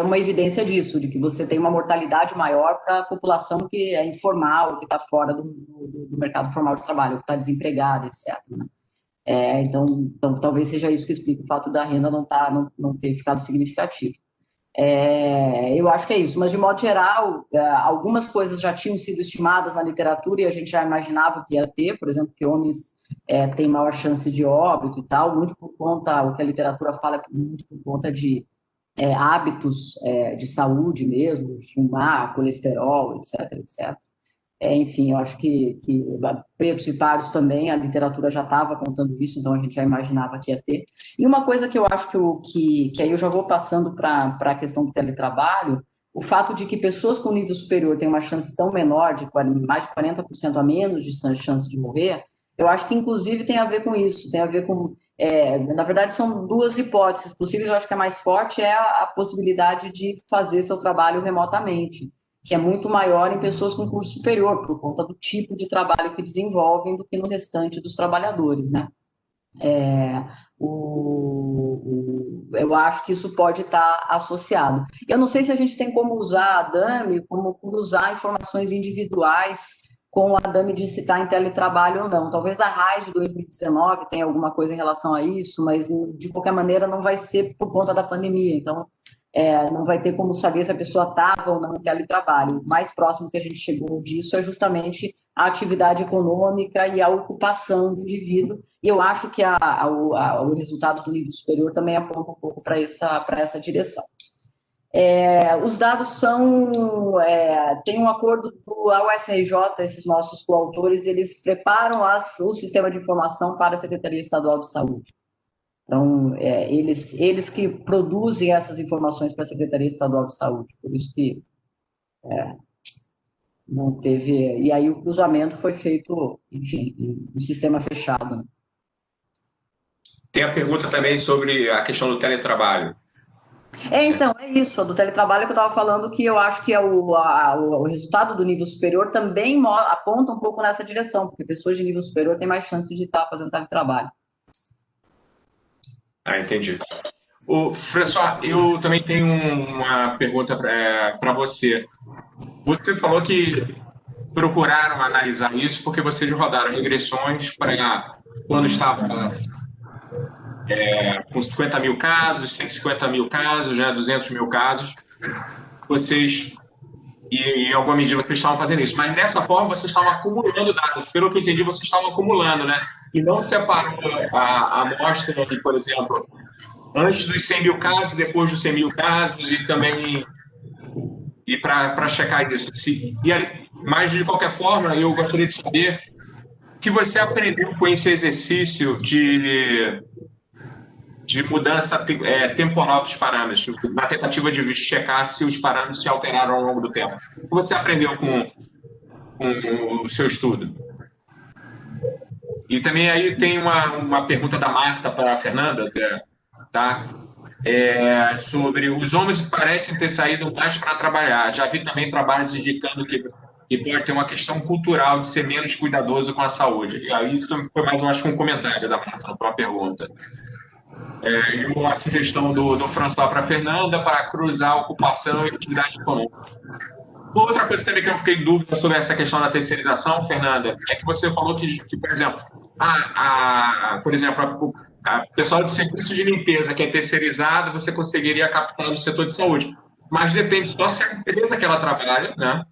uma evidência disso, de que você tem uma mortalidade maior para a população que é informal, que está fora do mercado formal de trabalho, que está desempregada, etc., né? Então, talvez seja isso que explica o fato da renda não ter ficado significativo. Eu acho que é isso, mas de modo geral, algumas coisas já tinham sido estimadas na literatura e a gente já imaginava que ia ter, por exemplo, que homens têm maior chance de óbito e tal, muito por conta, o que a literatura fala, muito por conta de hábitos de saúde mesmo, fumar, colesterol, etc, etc. Enfim, eu acho que pretos e pardos também, a literatura já estava contando isso, então a gente já imaginava que ia ter. E uma coisa que eu acho que aí eu já vou passando para a questão do teletrabalho, o fato de que pessoas com nível superior têm uma chance tão menor, de mais de 40% a menos de chance de morrer, eu acho que inclusive tem a ver com isso, tem a ver com... na verdade, são duas hipóteses possíveis, eu acho que a mais forte é a possibilidade de fazer seu trabalho remotamente, que é muito maior em pessoas com curso superior, por conta do tipo de trabalho que desenvolvem do que no restante dos trabalhadores, né? Eu acho que isso pode estar associado. Eu não sei se a gente tem como usar a DAME, como cruzar informações individuais com a DAME de se estar em teletrabalho ou não. Talvez a RAIS de 2019 tenha alguma coisa em relação a isso, mas de qualquer maneira não vai ser por conta da pandemia. Então, não vai ter como saber se a pessoa estava ou não em teletrabalho. O mais próximo que a gente chegou disso é justamente a atividade econômica e a ocupação do indivíduo, e eu acho que o resultado do nível superior também aponta um pouco para essa direção. Os dados tem um acordo da UFRJ, esses nossos coautores, eles preparam o sistema de informação para a Secretaria Estadual de Saúde. Então, eles que produzem essas informações para a Secretaria Estadual de Saúde, por isso que não teve... E aí o cruzamento foi feito, enfim, no sistema fechado. Tem a pergunta também sobre a questão do teletrabalho. Então, é isso, do teletrabalho que eu estava falando, que eu acho que o resultado do nível superior também aponta um pouco nessa direção, porque pessoas de nível superior têm mais chance de estar fazendo teletrabalho. Entendi. François, eu também tenho uma pergunta para você. Você falou que procuraram analisar isso porque vocês rodaram regressões para quando estava com 50 mil casos, 150 mil casos, 200 mil casos. Vocês, em alguma medida, vocês estavam fazendo isso. Mas dessa forma, vocês estavam acumulando dados. Pelo que eu entendi, vocês estavam acumulando, né? E não separou a amostra, por exemplo, antes dos 100 mil casos, depois dos 100 mil casos, e também para checar isso. Mas, de qualquer forma, eu gostaria de saber o que você aprendeu com esse exercício de mudança temporal dos parâmetros, na tentativa de checar se os parâmetros se alteraram ao longo do tempo. O que você aprendeu com o seu estudo? E também aí tem uma pergunta da Marta para a Fernanda, tá? Sobre os homens que parecem ter saído mais para trabalhar. Já vi também trabalhos indicando que e pode ter uma questão cultural de ser menos cuidadoso com a saúde. E aí isso foi mais, eu acho, que um comentário da Marta, não foi uma pergunta. E uma sugestão do François para a Fernanda para cruzar ocupação e atividade econômica. Outra coisa também que eu fiquei em dúvida sobre essa questão da terceirização, Fernanda, é que você falou que por exemplo, por exemplo, a pessoal de serviço de limpeza que é terceirizado, você conseguiria captar no setor de saúde. Mas depende só se a empresa que ela trabalha, né,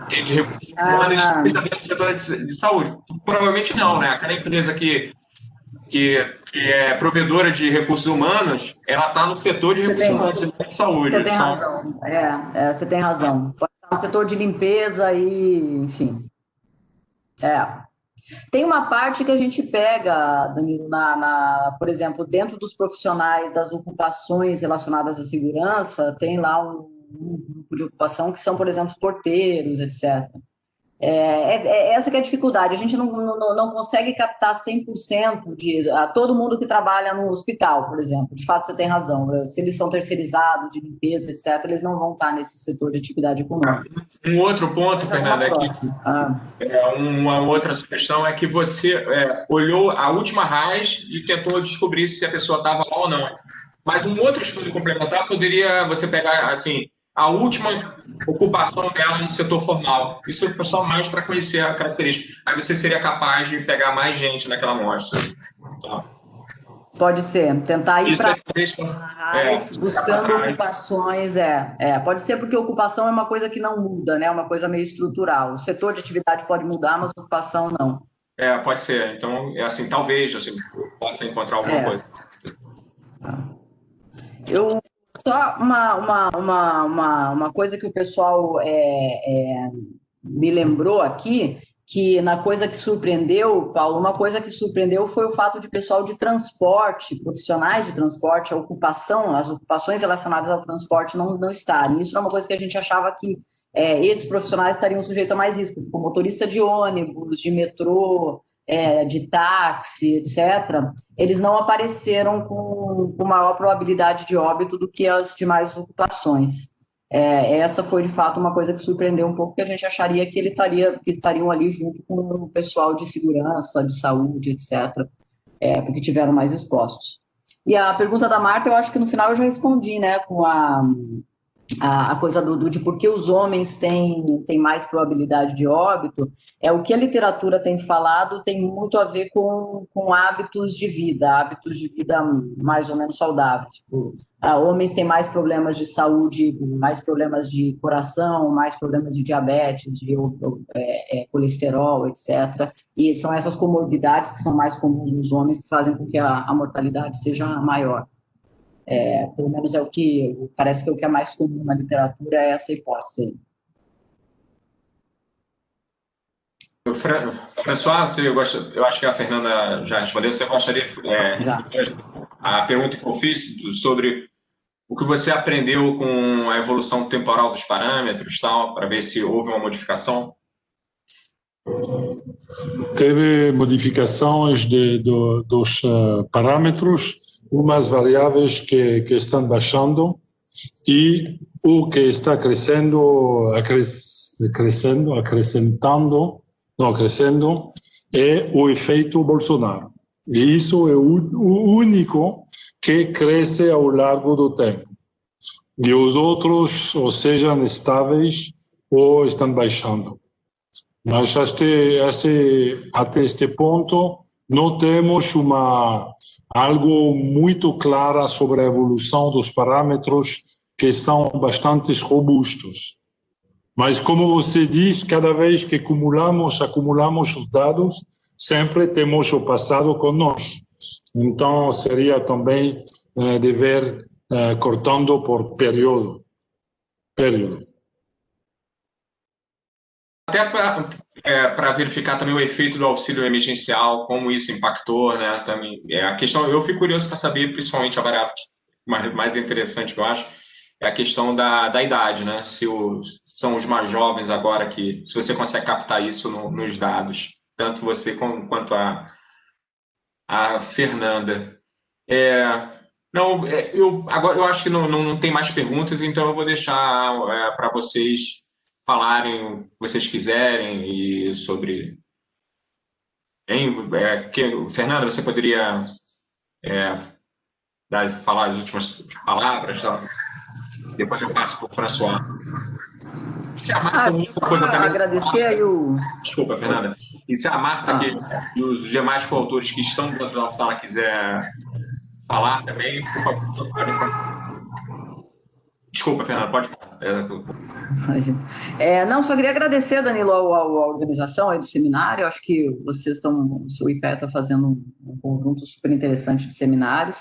que é de recursos humanos, esteja dentro do setor de saúde. Provavelmente não, né? Aquela empresa que é provedora de recursos humanos, ela está no setor de recursos humanos, não de saúde. Você tem razão. Você tem razão. Pode estar no setor de limpeza e, enfim. Tem uma parte que a gente pega, Danilo, por exemplo, dentro dos profissionais das ocupações relacionadas à segurança, tem lá um grupo de ocupação que são, por exemplo, porteiros, etc. Essa que é a dificuldade, a gente não consegue captar 100% de todo mundo que trabalha no hospital, por exemplo. De fato, você tem razão, se eles são terceirizados, de limpeza, etc., eles não vão estar nesse setor de atividade econômica. Um outro ponto, Fernanda, uma outra sugestão é que você olhou a última RAIS e tentou descobrir se a pessoa estava lá ou não. Mas um outro estudo complementar poderia você pegar, assim, a última ocupação dela no setor formal. Isso é só mais para conhecer a característica. Aí você seria capaz de pegar mais gente naquela amostra. Tá? Pode ser, tentar ir para buscando trás. Ocupações. Pode ser porque ocupação é uma coisa que não muda, né? Uma coisa meio estrutural. O setor de atividade pode mudar, mas ocupação não. Pode ser. Então, assim, talvez assim, possa encontrar alguma coisa. Só uma coisa que o pessoal me lembrou aqui, que na coisa que surpreendeu, Paulo, uma coisa que surpreendeu foi o fato de pessoal de transporte, profissionais de transporte, as ocupações relacionadas ao transporte não estarem. Isso é uma coisa que a gente achava que esses profissionais estariam sujeitos a mais risco, como motorista de ônibus, de metrô, de táxi, etc., eles não apareceram com maior probabilidade de óbito do que as demais ocupações. Essa foi, de fato, uma coisa que surpreendeu um pouco, que a gente acharia que estariam ali junto com o pessoal de segurança, de saúde, etc., porque tiveram mais expostos. E a pergunta da Marta, eu acho que no final eu já respondi, né, com a coisa de por que os homens têm mais probabilidade de óbito. O que a literatura tem falado tem muito a ver com hábitos de vida mais ou menos saudáveis. Tipo, homens têm mais problemas de saúde, mais problemas de coração, mais problemas de diabetes, de colesterol, etc. E são essas comorbidades que são mais comuns nos homens que fazem com que a mortalidade seja maior. Pelo menos parece que o que é mais comum na literatura é essa hipótese. François, eu acho que a Fernanda já respondeu. Você gostaria a pergunta que eu fiz sobre o que você aprendeu com a evolução temporal dos parâmetros, tal, para ver se houve uma modificação? Teve modificações dos parâmetros, umas variáveis que estão baixando e o que está crescendo é o efeito Bolsonaro. E isso é o único que cresce ao longo do tempo. E os outros, ou sejam estáveis ou estão baixando. Mas até este ponto não temos algo muito claro sobre a evolução dos parâmetros que são bastante robustos. Mas, como você diz, cada vez que acumulamos os dados, sempre temos o passado conosco. Então, seria também dever cortando por período. Até para verificar também o efeito do auxílio emergencial, como isso impactou, né? Também a questão. Eu fico curioso para saber, principalmente a variável mais interessante que eu acho, é a questão da idade, né? São os mais jovens agora se você consegue captar isso nos dados, tanto você quanto a Fernanda. Agora eu acho que não tem mais perguntas, então eu vou deixar para vocês falarem o que vocês quiserem e sobre... Fernanda, você poderia falar as últimas palavras? Tá? Depois eu passo para o François. Se a Marta coisa também, agradecer aí o... Desculpa, Fernanda. E se a Marta e os demais coautores que estão dentro da sala quiser falar também, por favor, Desculpa, Fernanda, pode falar. Não, só queria agradecer, Danilo, a organização aí do seminário. Eu acho que o seu IPE está fazendo um conjunto super interessante de seminários.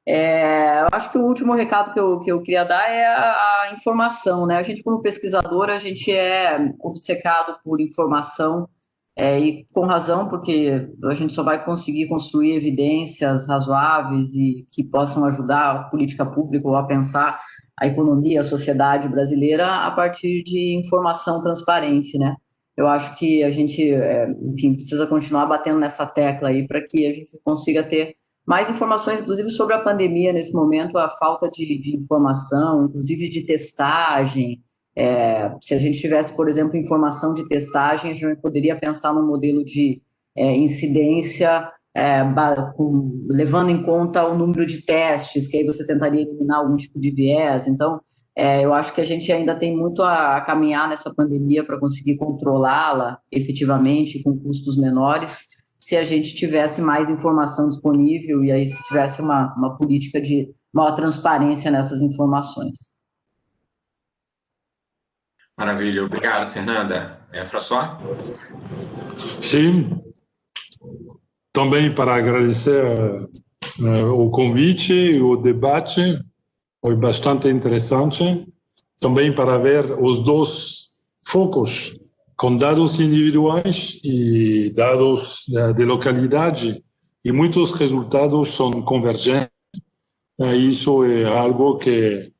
Eu acho que o último recado que eu queria dar é a informação, né? A gente, como pesquisador, a gente é obcecado por informação, e com razão, porque a gente só vai conseguir construir evidências razoáveis e que possam ajudar a política pública ou a pensar a economia, a sociedade brasileira a partir de informação transparente, né? Eu acho que a gente, enfim, precisa continuar batendo nessa tecla aí para que a gente consiga ter mais informações, inclusive sobre a pandemia nesse momento, a falta de informação, inclusive de testagem. Se a gente tivesse, por exemplo, informação de testagem, a gente poderia pensar num modelo de incidência levando em conta o número de testes, que aí você tentaria eliminar algum tipo de viés. Então, eu acho que a gente ainda tem muito a caminhar nessa pandemia para conseguir controlá-la efetivamente com custos menores, se a gente tivesse mais informação disponível e aí se tivesse uma política de maior transparência nessas informações. Maravilha, obrigado, Fernanda. François? Sim, também para agradecer o convite e o debate, foi bastante interessante. Também para ver os dois focos, com dados individuais e dados de localidade, e muitos resultados são convergentes. Isso é algo que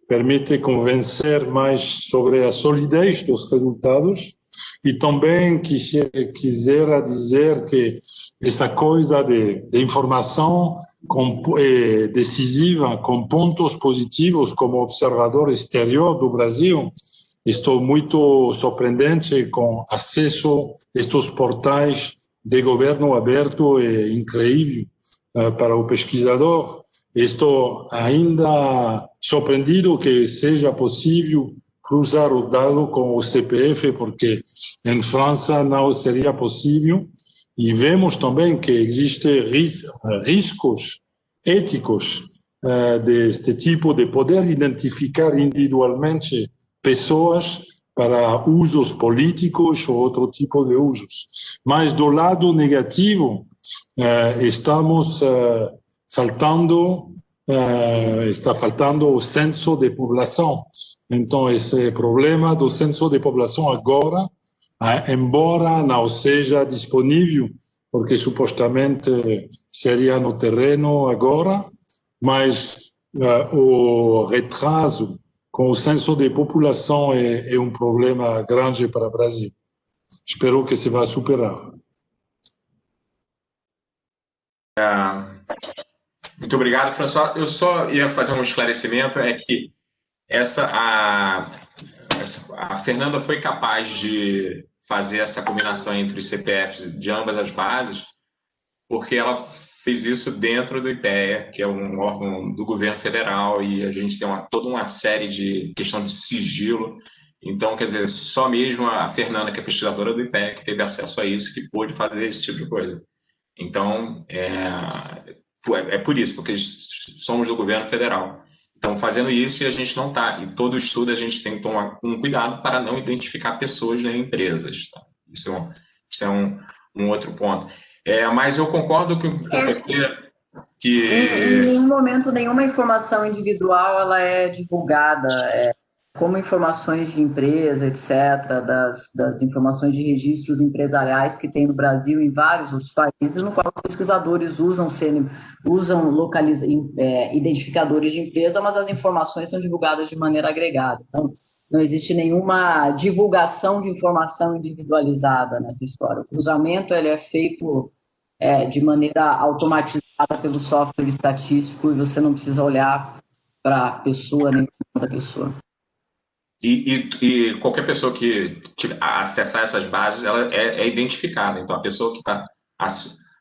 permite convencer mais sobre a solidez dos resultados. E também quisera dizer que essa coisa de informação é decisiva, com pontos positivos como observador exterior do Brasil. Estou muito surpreendente com acesso a estes portais de governo aberto e incrível para o pesquisador. Estou ainda surpreendido que seja possível cruzar o dado com o CPF, porque em França não seria possível. E vemos também que existem riscos éticos deste tipo de poder identificar individualmente pessoas para usos políticos ou outro tipo de usos. Mas do lado negativo, estamos está faltando o censo de população. Então, esse problema do censo de população agora, embora não seja disponível, porque supostamente seria no terreno agora, mas o retraso com o censo de população é um problema grande para o Brasil. Espero que se vá superar. Muito obrigado, François. Eu só ia fazer um esclarecimento, que a Fernanda foi capaz de fazer essa combinação entre os CPFs de ambas as bases, porque ela fez isso dentro do IPEA, que é um órgão do governo federal, e a gente tem toda uma série de questão de sigilo. Então, quer dizer, só mesmo a Fernanda, que é pesquisadora do IPEA, que teve acesso a isso, que pôde fazer esse tipo de coisa. Então, é por isso, porque somos do governo federal. Então, fazendo isso, a gente não está. E todo estudo a gente tem que tomar um cuidado para não identificar pessoas nem empresas. Tá? Isso é um outro ponto. Mas eu concordo com que... Em nenhum momento, nenhuma informação individual ela é divulgada, como informações de empresa, etc., das informações de registros empresariais que tem no Brasil e em vários outros países, no qual os pesquisadores usam identificadores de empresa, mas as informações são divulgadas de maneira agregada. Então, não existe nenhuma divulgação de informação individualizada nessa história. O cruzamento ele é feito de maneira automatizada pelo software estatístico e você não precisa olhar para a pessoa nem para a pessoa. E qualquer pessoa que acessar essas bases, ela é identificada. Então, a pessoa que está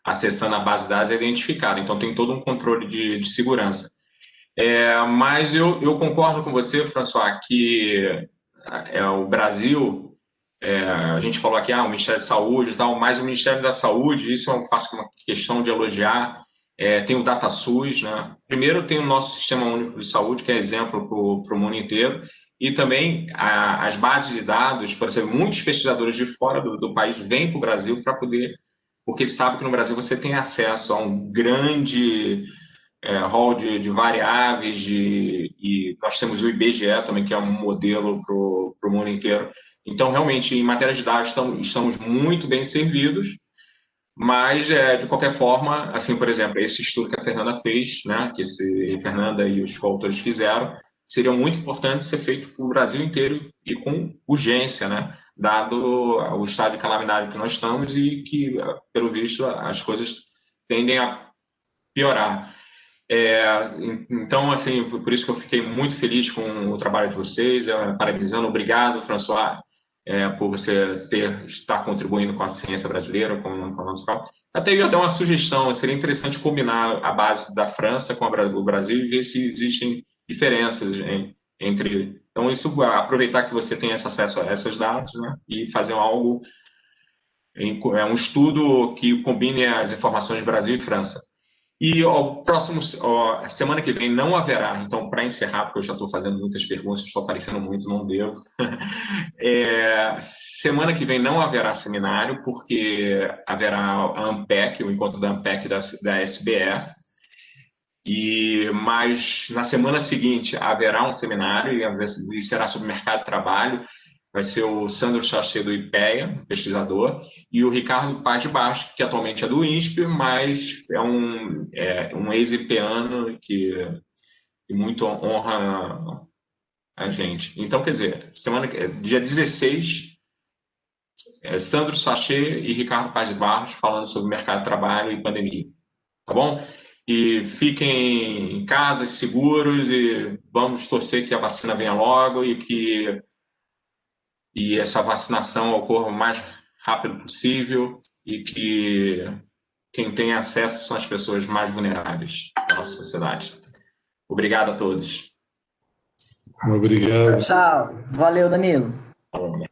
acessando a base de dados é identificada. Então, tem todo um controle de segurança. Mas eu concordo com você, François, que o Brasil, a gente falou aqui, o Ministério da Saúde e tal, mas o Ministério da Saúde, isso eu faço uma questão de elogiar, tem o DataSUS, né? Primeiro tem o nosso Sistema Único de Saúde, que é exemplo para o mundo inteiro, e também as bases de dados, por exemplo, muitos pesquisadores de fora do país vêm para o Brasil para poder, porque sabem que no Brasil você tem acesso a um grande rol de variáveis, e nós temos o IBGE também, que é um modelo para o mundo inteiro. Então, realmente, em matéria de dados, estamos muito bem servidos, mas, de qualquer forma, assim, por exemplo, esse estudo que a Fernanda fez, né, que a Fernanda e os coautores fizeram, seria muito importante ser feito para o Brasil inteiro e com urgência, né, dado o estado de calamidade que nós estamos e que, pelo visto, as coisas tendem a piorar. Então, assim, por isso que eu fiquei muito feliz com o trabalho de vocês, parabenizando, obrigado, François, por você estar contribuindo com a ciência brasileira, com a nossa escola. Até uma sugestão, seria interessante combinar a base da França com o Brasil e ver se existem diferenças entre... Então, isso, aproveitar que você tem esse acesso a esses dados, né, e fazer algo, um estudo que combine as informações de Brasil e França. E semana que vem não haverá, então, para encerrar, porque eu já estou fazendo muitas perguntas, estou aparecendo muito, não devo. Semana que vem não haverá seminário, porque haverá a ANPEC, o encontro da ANPEC da SBE, mas na semana seguinte haverá um seminário, e será sobre mercado de trabalho. Vai ser o Sandro Sachê, do IPEA, pesquisador, e o Ricardo Paz de Baixo, que atualmente é do INSP, mas é um ex-ipeano que muito honra a gente. Então, quer dizer, dia 16, Sandro Sachê e Ricardo Paz de Barros falando sobre mercado de trabalho e pandemia. Tá bom? E fiquem em casa, seguros, e vamos torcer que a vacina venha logo e essa vacinação ocorra o mais rápido possível, e que quem tem acesso são as pessoas mais vulneráveis da nossa sociedade. Obrigado a todos. Obrigado. Tchau. Valeu, Danilo. Tá bom, né?